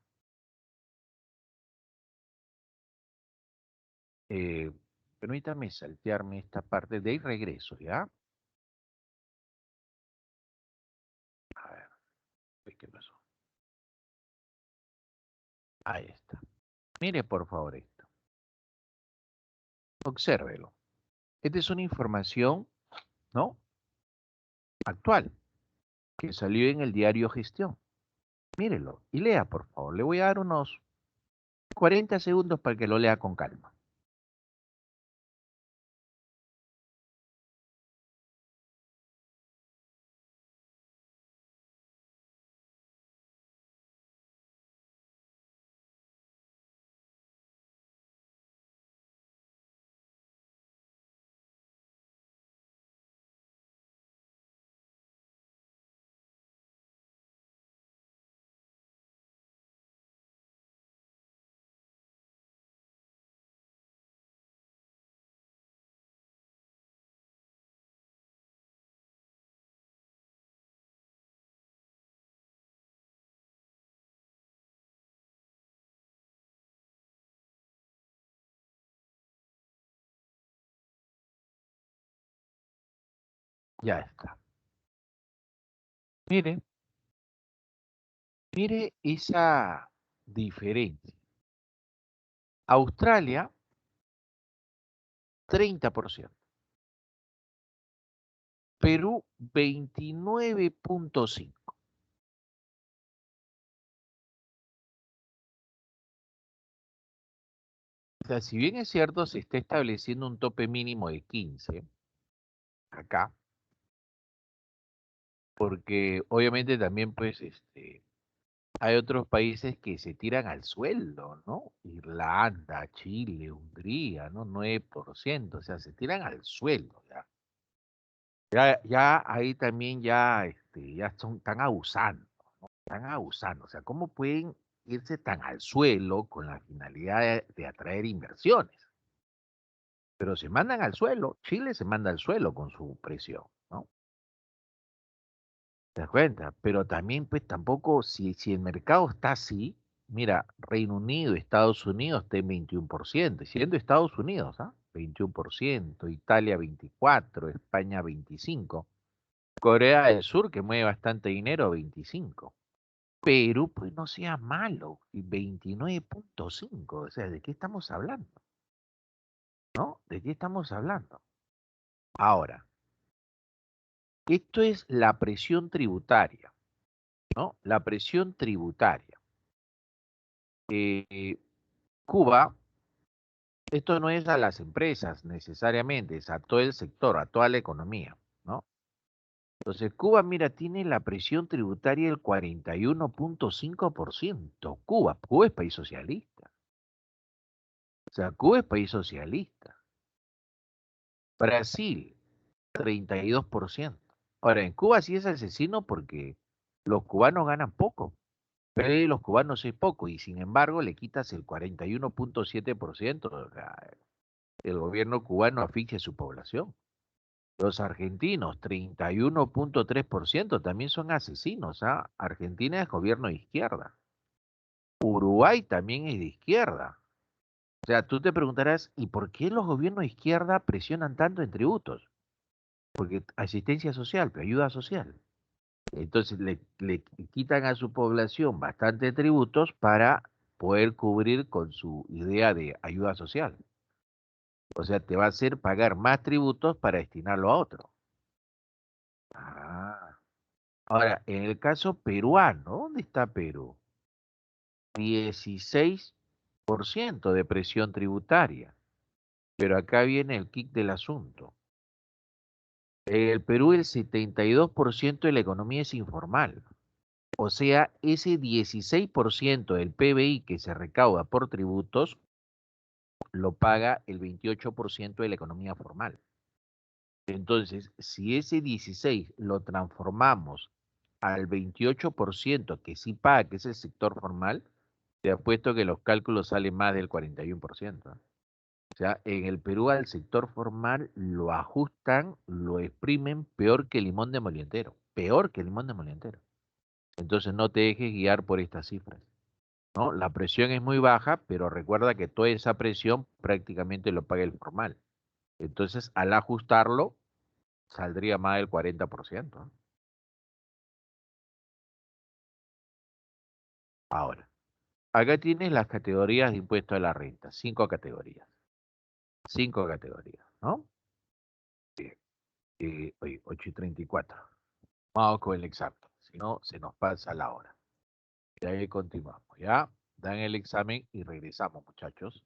Eh, Permítame saltearme esta parte de regreso, ¿ya? A ver, ¿qué pasó? Ahí está. Mire por favor esto. Obsérvelo. Esta es una información, ¿no? Actual, que salió en el diario Gestión. Mírelo y lea, por favor. Le voy a dar unos 40 segundos para que lo lea con calma. Ya está. Mire, mire esa diferencia. Australia, 30%. Perú, 29,5. O sea, si bien es cierto, se está estableciendo un tope mínimo de 15 acá, porque obviamente también, pues, hay otros países que se tiran al suelo, ¿no? Irlanda, Chile, Hungría, ¿no? 9%, o sea, se tiran al suelo, ya. Ya ahí también ya están abusando, ¿no? Están abusando, o sea, ¿cómo pueden irse tan al suelo con la finalidad de atraer inversiones? Pero se mandan al suelo, Chile se manda al suelo con su presión, ¿no? ¿Te das cuenta? Pero también, pues tampoco, si el mercado está así, mira, Reino Unido, Estados Unidos está en 21%, siendo Estados Unidos, ¿ah? 21%, Italia 24%, España 25%, Corea del Sur, que mueve bastante dinero, 25%. Perú, pues no sea malo, y 29,5%. O sea, ¿de qué estamos hablando? ¿No? ¿De qué estamos hablando? Ahora, esto es la presión tributaria, ¿no? La presión tributaria. Eh, Cuba, esto no es a las empresas necesariamente, es a todo el sector, a toda la economía, ¿no? Entonces, Cuba, mira, tiene la presión tributaria del 41,5%. Cuba es país socialista. O sea, Cuba es país socialista. Brasil, 32%. Ahora, en Cuba sí es asesino porque los cubanos ganan poco. Pero los cubanos es poco y sin embargo le quitas el 41,7%. O sea, el gobierno cubano asfixia a su población. Los argentinos, 31,3% también son asesinos. ¿Ah? Argentina es gobierno de izquierda. Uruguay también es de izquierda. O sea, tú te preguntarás, ¿y por qué los gobiernos de izquierda presionan tanto en tributos? Porque asistencia social, pero ayuda social. Entonces le quitan a su población bastante tributos para poder cubrir con su idea de ayuda social. O sea, te va a hacer pagar más tributos para destinarlo a otro. Ah. Ahora, en el caso peruano, ¿dónde está Perú? 16% de presión tributaria. Pero acá viene el kick del asunto. En el Perú el 72% de la economía es informal. O sea, ese 16% del PBI que se recauda por tributos lo paga el 28% de la economía formal. Entonces, si ese 16 lo transformamos al 28% que sí paga, que es el sector formal, te apuesto que los cálculos salen más del 41%. O sea, en el Perú al sector formal lo ajustan, lo exprimen peor que el limón de molientero, peor que el limón de molientero. Entonces no te dejes guiar por estas cifras, ¿no? La presión es muy baja, pero recuerda que toda esa presión prácticamente lo paga el formal. Entonces, al ajustarlo, saldría más del 40%. Ahora, acá tienes las categorías de impuesto a la renta, cinco categorías, ¿no? Bien, oye, 8:34. Vamos con el examen, si no, se nos pasa la hora. Y ahí continuamos, ¿ya? Dan el examen y regresamos, muchachos.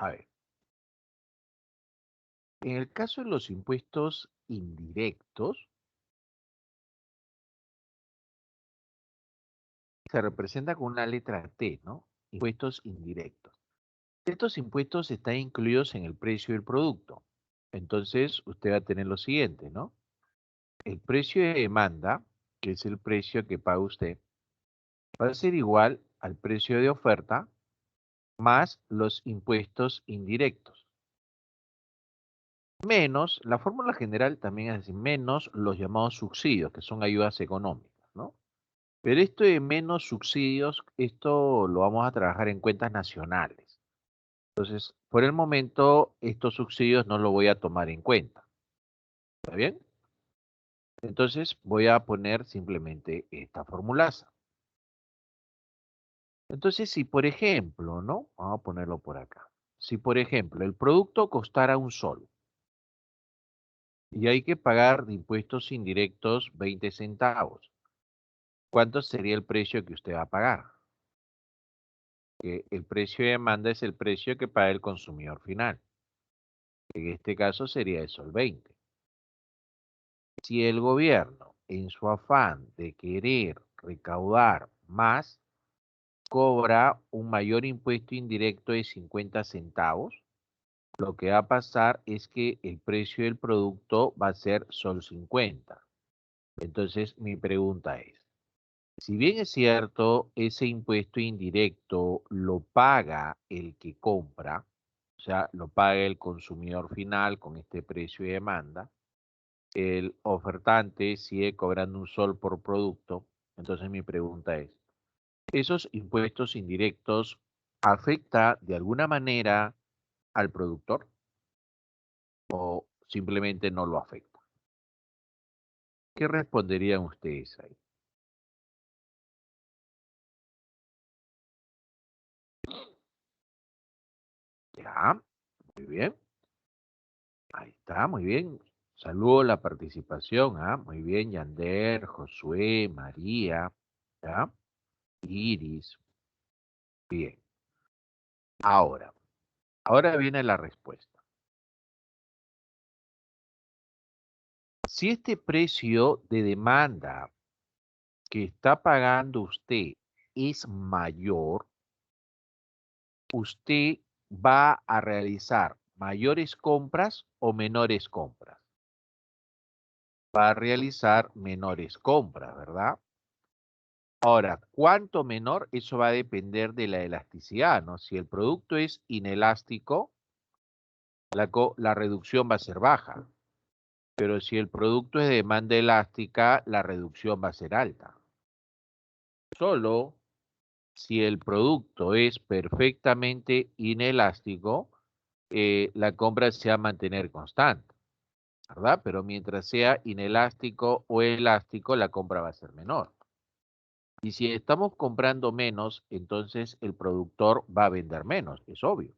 A ver, en el caso de los impuestos indirectos, se representa con una letra T, ¿no? Impuestos indirectos. Estos impuestos están incluidos en el precio del producto. Entonces, usted va a tener lo siguiente, ¿no? El precio de demanda, que es el precio que paga usted, va a ser igual al precio de oferta más los impuestos indirectos. Menos, la fórmula general también es decir, menos los llamados subsidios, que son ayudas económicas, ¿no? Pero esto de menos subsidios, esto lo vamos a trabajar en cuentas nacionales. Entonces, por el momento, estos subsidios no lo voy a tomar en cuenta. ¿Está bien? Entonces, voy a poner simplemente esta formulaza. Entonces, si por ejemplo, ¿no? Vamos a ponerlo por acá. Si por ejemplo, el producto costara un sol y hay que pagar de impuestos indirectos 20 centavos, ¿cuánto sería el precio que usted va a pagar? Que el precio de demanda es el precio que paga el consumidor final. En este caso sería el sol 20. Si el gobierno, en su afán de querer recaudar más, cobra un mayor impuesto indirecto de 50 centavos, lo que va a pasar es que el precio del producto va a ser sol 50. Entonces, mi pregunta es, si bien es cierto, ese impuesto indirecto lo paga el que compra, o sea, lo paga el consumidor final con este precio de demanda, el ofertante sigue cobrando un sol por producto, entonces mi pregunta es, ¿esos impuestos indirectos afecta de alguna manera al productor o simplemente no lo afecta? ¿Qué responderían ustedes ahí? Ya, muy bien. Ahí está, muy bien. Saludo la participación, ¿ah? Muy bien, Yander, Josué, María, ¿ya? Iris. Bien. Ahora viene la respuesta. Si este precio de demanda que está pagando usted es mayor, usted va a realizar mayores compras o menores compras. Va a realizar menores compras, ¿verdad? Ahora, ¿cuánto menor? Eso va a depender de la elasticidad, ¿no? Si el producto es inelástico, la reducción va a ser baja. Pero si el producto es de demanda elástica, la reducción va a ser alta. Solo si el producto es perfectamente inelástico, la compra se va a mantener constante, ¿verdad? Pero mientras sea inelástico o elástico, la compra va a ser menor. Y si estamos comprando menos, entonces el productor va a vender menos, es obvio.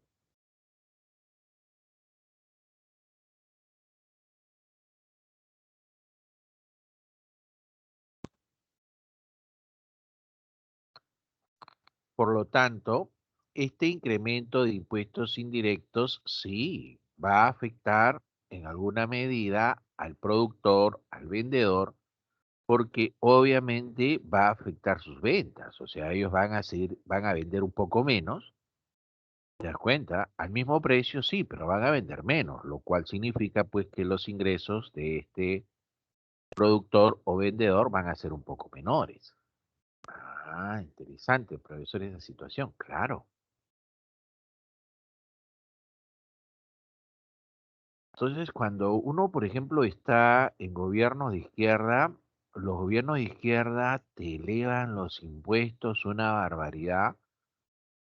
Por lo tanto, este incremento de impuestos indirectos sí va a afectar en alguna medida al productor, al vendedor, porque obviamente va a afectar sus ventas. O sea, ellos van a vender un poco menos. ¿Te das cuenta? Al mismo precio, sí, pero van a vender menos, lo cual significa pues que los ingresos de este productor o vendedor van a ser un poco menores. Ah, interesante, profesor, esa situación, claro. Entonces, cuando uno, por ejemplo, está en gobiernos de izquierda, los gobiernos de izquierda te elevan los impuestos una barbaridad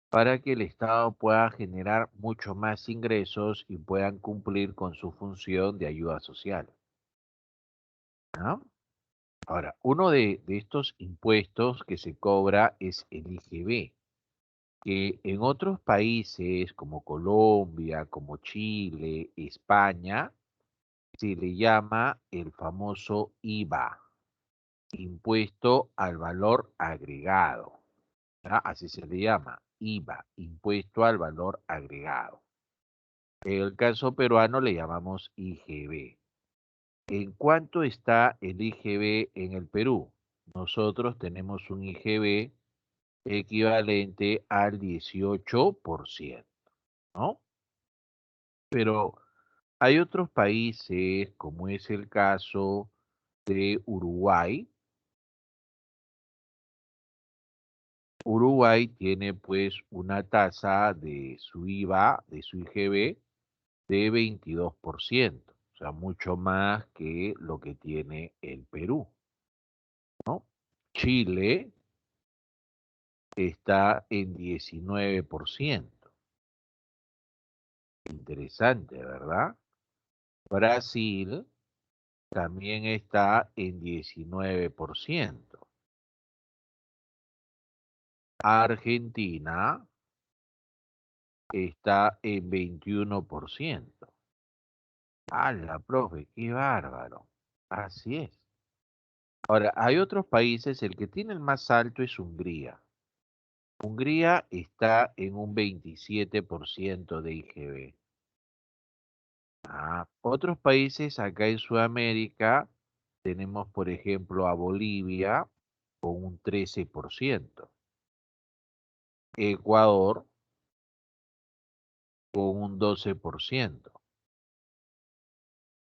para que el Estado pueda generar mucho más ingresos y puedan cumplir con su función de ayuda social, ¿no? Ahora, uno de estos impuestos que se cobra es el IGB, que en otros países como Colombia, como Chile, España, se le llama el famoso IVA, impuesto al valor agregado. ¿Ya? Así se le llama, IVA, impuesto al valor agregado. En el caso peruano le llamamos IGB. ¿En cuánto está el IGB en el Perú? Nosotros tenemos un IGB equivalente al 18%, ¿no? Pero hay otros países, como es el caso de Uruguay. Uruguay tiene pues una tasa de su IVA, de su IGB, de 22%, o sea, mucho más que lo que tiene el Perú, ¿no? Chile está en 19%. Interesante, ¿verdad? Brasil también está en 19%. Argentina está en 21%. ¡Hala, profe! ¡Qué bárbaro! Así es. Ahora, hay otros países, el que tiene el más alto es Hungría. Hungría está en un 27% de IGB. Otros países acá en Sudamérica tenemos, por ejemplo, a Bolivia con un 13%, Ecuador con un 12%,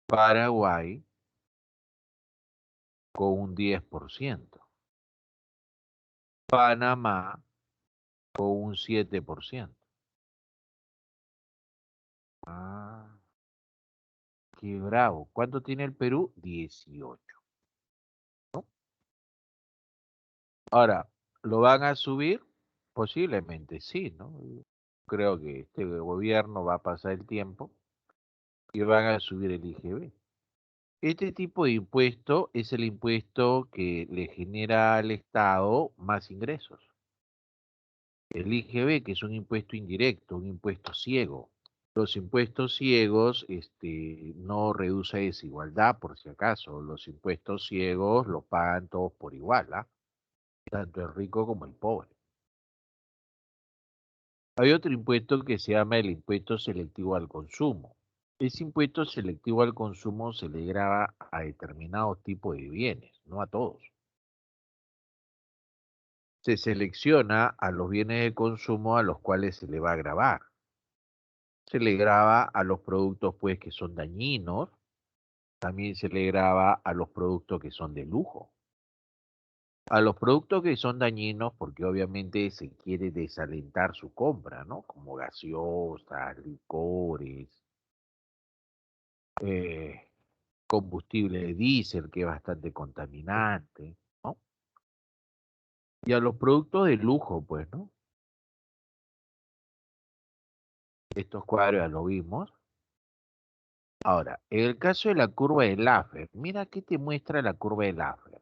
Paraguay con un 10%, Panamá con un 7%. Ah, qué bravo. ¿Cuánto tiene el Perú? 18. Ahora, ¿lo van a subir? Posiblemente sí, ¿no? Creo que este gobierno va a pasar el tiempo y van a subir el IGB. Este tipo de impuesto es el impuesto que le genera al Estado más ingresos. El IGB, que es un impuesto indirecto, un impuesto ciego. Los impuestos ciegos, no reduce desigualdad, por si acaso. Los impuestos ciegos los pagan todos por igual, ¿ah? Tanto el rico como el pobre. Hay otro impuesto que se llama el impuesto selectivo al consumo. Ese impuesto selectivo al consumo se le grava a determinados tipos de bienes, no a todos. Se selecciona a los bienes de consumo a los cuales se le va a gravar. Se le grava a los productos pues que son dañinos, también se le grava a los productos que son de lujo. A los productos que son dañinos, porque obviamente se quiere desalentar su compra, ¿no? Como gaseosas, licores, eh, combustible de diésel, que es bastante contaminante, ¿no? Y a los productos de lujo, pues, ¿no? Estos cuadros ya lo vimos. Ahora, en el caso de la curva de Laffer, mira qué te muestra la curva de Laffer.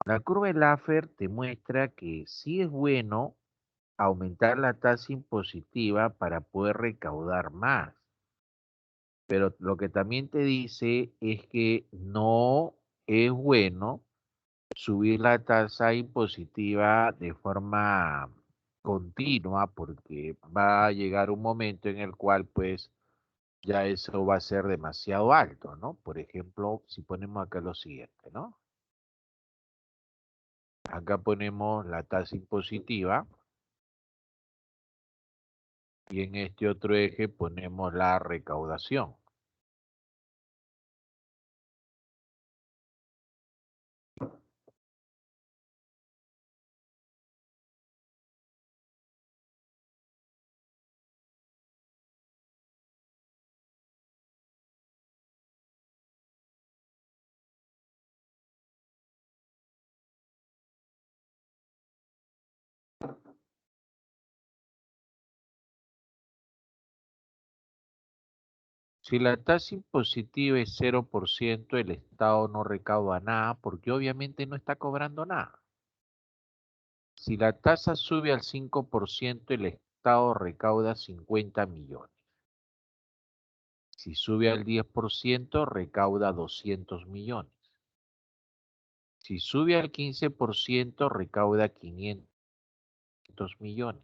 La curva de Laffer te muestra que sí es bueno aumentar la tasa impositiva para poder recaudar más, pero lo que también te dice es que no es bueno subir la tasa impositiva de forma continua porque va a llegar un momento en el cual pues ya eso va a ser demasiado alto, ¿no? Por ejemplo, si ponemos acá lo siguiente, ¿no? Acá ponemos la tasa impositiva y en este otro eje ponemos la recaudación. Si la tasa impositiva es 0%, el Estado no recauda nada porque obviamente no está cobrando nada. Si la tasa sube al 5%, el Estado recauda 50 millones. Si sube al 10%, recauda 200 millones. Si sube al 15%, recauda 500 millones.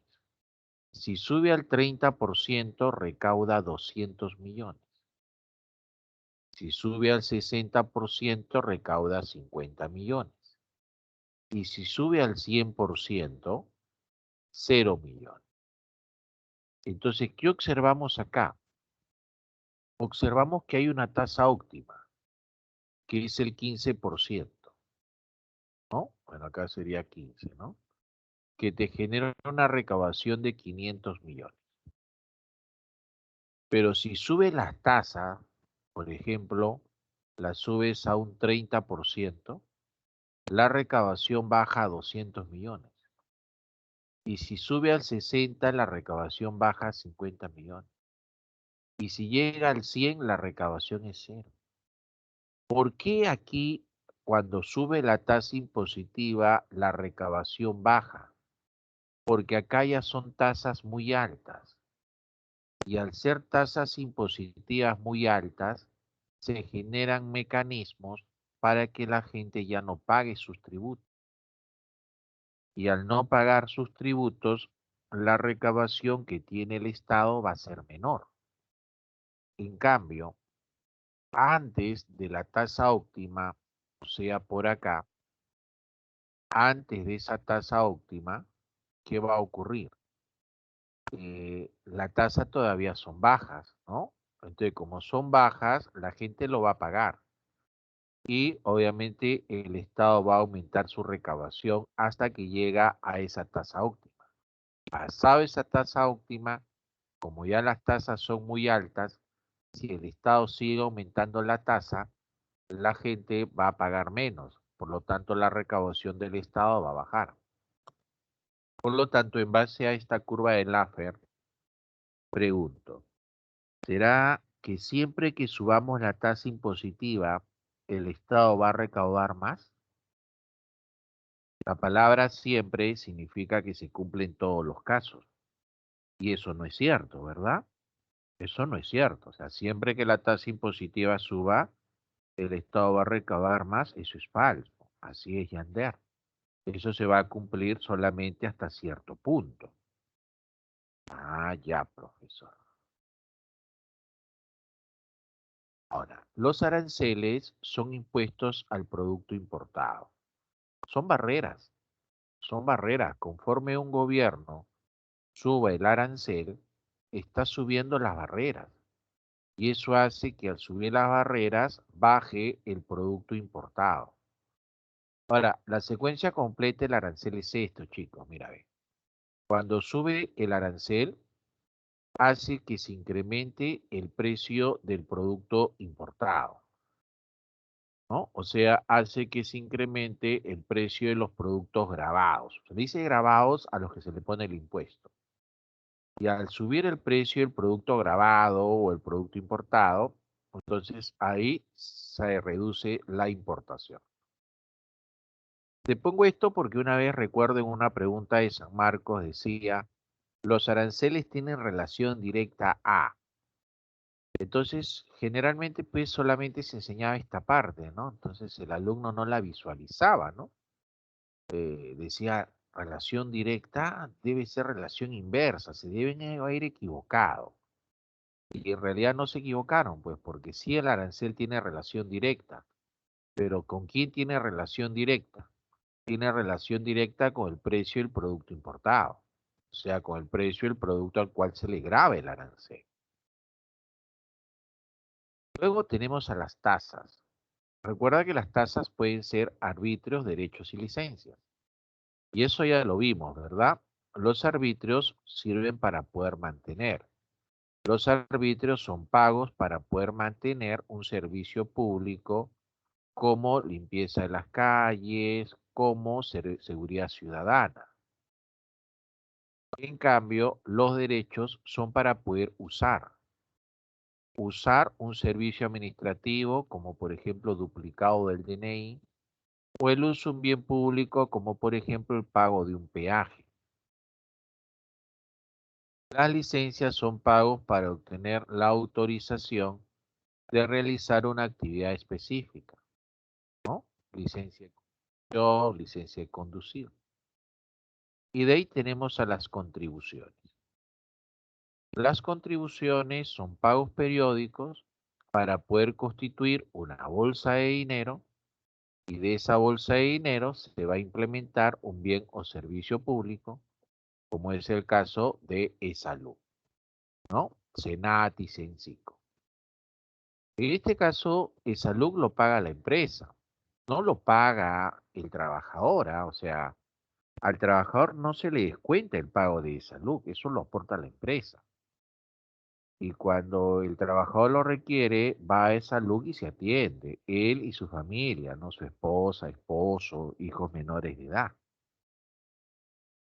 Si sube al 30%, recauda 200 millones. Si sube al 60%, recauda 50 millones. Y si sube al 100%, 0 millones. Entonces, ¿qué observamos acá? Observamos que hay una tasa óptima, que es el 15%, ¿no? Bueno, acá sería 15, ¿no? Que te genera una recaudación de 500 millones. Pero si subes las tasas, por ejemplo, las subes a un 30%, la recaudación baja a 200 millones. Y si sube al 60, la recaudación baja a 50 millones. Y si llega al 100, la recaudación es cero. ¿Por qué aquí, cuando sube la tasa impositiva, la recaudación baja? Porque acá ya son tasas muy altas. Y al ser tasas impositivas muy altas, se generan mecanismos para que la gente ya no pague sus tributos. Y al no pagar sus tributos, la recaudación que tiene el Estado va a ser menor. En cambio, antes de la tasa óptima, o sea, por acá, antes de esa tasa óptima, ¿qué va a ocurrir? La tasa todavía son bajas, ¿no? Entonces, como son bajas, la gente lo va a pagar. Y obviamente el Estado va a aumentar su recaudación hasta que llega a esa tasa óptima. Pasado esa tasa óptima, como ya las tasas son muy altas, si el Estado sigue aumentando la tasa, la gente va a pagar menos. Por lo tanto, la recaudación del Estado va a bajar. Por lo tanto, en base a esta curva de Laffer, pregunto, ¿será que siempre que subamos la tasa impositiva, el Estado va a recaudar más? La palabra siempre significa que se cumplen todos los casos. Y eso no es cierto, ¿verdad? Eso no es cierto. O sea, siempre que la tasa impositiva suba, el Estado va a recaudar más. Eso es falso. Así es, Yander. Eso se va a cumplir solamente hasta cierto punto. Ah, ya, profesor. Ahora, los aranceles son impuestos al producto importado. Son barreras. Son barreras. Conforme un gobierno suba el arancel, está subiendo las barreras. Y eso hace que al subir las barreras baje el producto importado. Ahora, la secuencia completa del arancel es esto, chicos. Mira, ve. Cuando sube el arancel, hace que se incremente el precio del producto importado, ¿no? O sea, hace que se incremente el precio de los productos grabados. Se dice grabados a los que se le pone el impuesto. Y al subir el precio del producto grabado o el producto importado, entonces ahí se reduce la importación. Te pongo esto porque una vez recuerdo en una pregunta de San Marcos decía, los aranceles tienen relación directa a. Entonces, generalmente pues solamente se enseñaba esta parte, ¿no? Entonces el alumno no la visualizaba, ¿no? Decía, relación directa debe ser relación inversa, se deben haber equivocado. Y en realidad no se equivocaron, pues porque sí el arancel tiene relación directa, pero ¿con quién tiene relación directa? Tiene relación directa con el precio del producto importado, o sea, con el precio del producto al cual se le grava el arancel. Luego tenemos a las tasas. Recuerda que las tasas pueden ser arbitrios, derechos y licencias. Y eso ya lo vimos, ¿verdad? Los arbitrios sirven para poder mantener. Los arbitrios son pagos para poder mantener un servicio público como limpieza de las calles, como seguridad ciudadana. En cambio, los derechos son para poder usar un servicio administrativo, como por ejemplo duplicado del DNI, o el uso de un bien público, como por ejemplo el pago de un peaje. Las licencias son pagos para obtener la autorización de realizar una actividad específica, ¿no? Licencia de conducción, licencia de conducir. Y de ahí tenemos a las contribuciones. Las contribuciones son pagos periódicos para poder constituir una bolsa de dinero y de esa bolsa de dinero se va a implementar un bien o servicio público, como es el caso de ESALUD, ¿no? SENAT y CENCICO. En este caso, ESALUD lo paga la empresa, no lo paga el trabajador, ¿ah? O sea, al trabajador no se le descuenta el pago de ESALUD, eso lo aporta la empresa. Y cuando el trabajador lo requiere, va a ESALUD y se atiende, él y su familia, no su esposa, esposo, hijos menores de edad.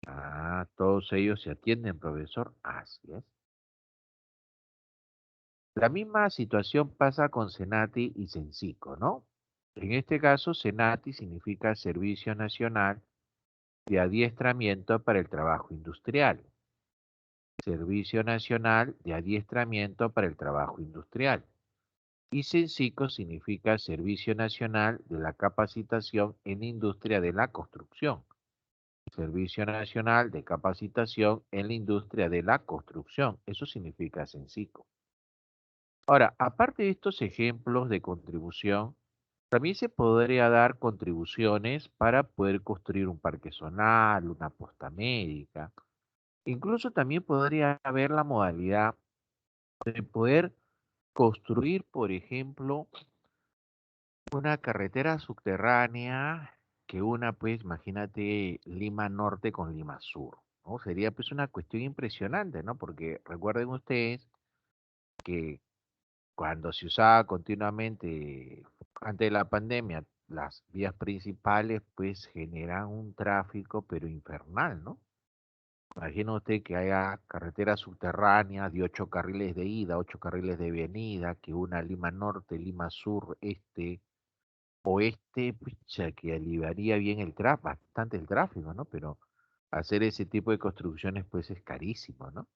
Ah, todos ellos se atienden, profesor. Así es. La misma situación pasa con Senati y Cencico, ¿no? En este caso, Senati significa Servicio Nacional de Adiestramiento para el Trabajo Industrial. Servicio Nacional de Adiestramiento para el Trabajo Industrial. Y Cencico significa Servicio Nacional de la Capacitación en Industria de la Construcción. Servicio Nacional de Capacitación en la Industria de la Construcción. Eso significa Cencico. Ahora, aparte de estos ejemplos de contribución, también se podría dar contribuciones para poder construir un parque zonal, una posta médica. Incluso también podría haber la modalidad de poder construir, por ejemplo, una carretera subterránea que una, pues, imagínate Lima Norte con Lima Sur, ¿no? Sería pues una cuestión impresionante, ¿no? Porque recuerden ustedes que cuando se usaba continuamente antes de la pandemia, las vías principales pues generan un tráfico pero infernal, ¿no? Imagina usted que haya carreteras subterráneas de 8 carriles de ida, 8 carriles de venida, que una Lima Norte, Lima Sur, este, oeste, pucha, que aliviaría bien el tráfico, bastante el tráfico, ¿no? Pero hacer ese tipo de construcciones pues es carísimo, ¿no?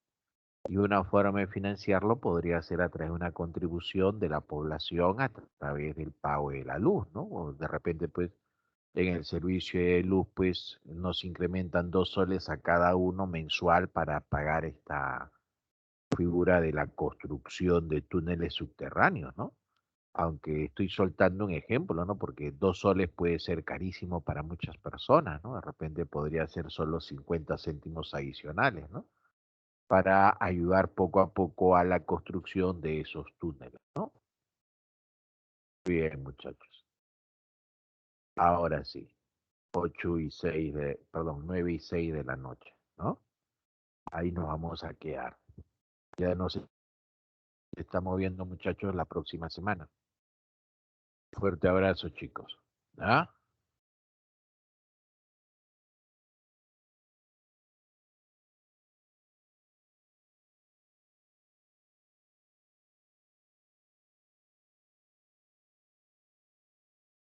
Y una forma de financiarlo podría ser a través de una contribución de la población a través del pago de la luz, ¿no? O de repente, pues, en el servicio de luz, pues, nos incrementan 2 soles a cada uno mensual para pagar esta figura de la construcción de túneles subterráneos, ¿no? Aunque estoy soltando un ejemplo, ¿no? Porque 2 soles puede ser carísimo para muchas personas, ¿no? De repente podría ser solo 50 céntimos adicionales, ¿no? Para ayudar poco a poco a la construcción de esos túneles, ¿no? Bien, muchachos. Ahora sí, 9:06 de la noche, ¿no? Ahí nos vamos a quedar. Ya nos estamos viendo, muchachos, la próxima semana. Fuerte abrazo, chicos. ¿Ah?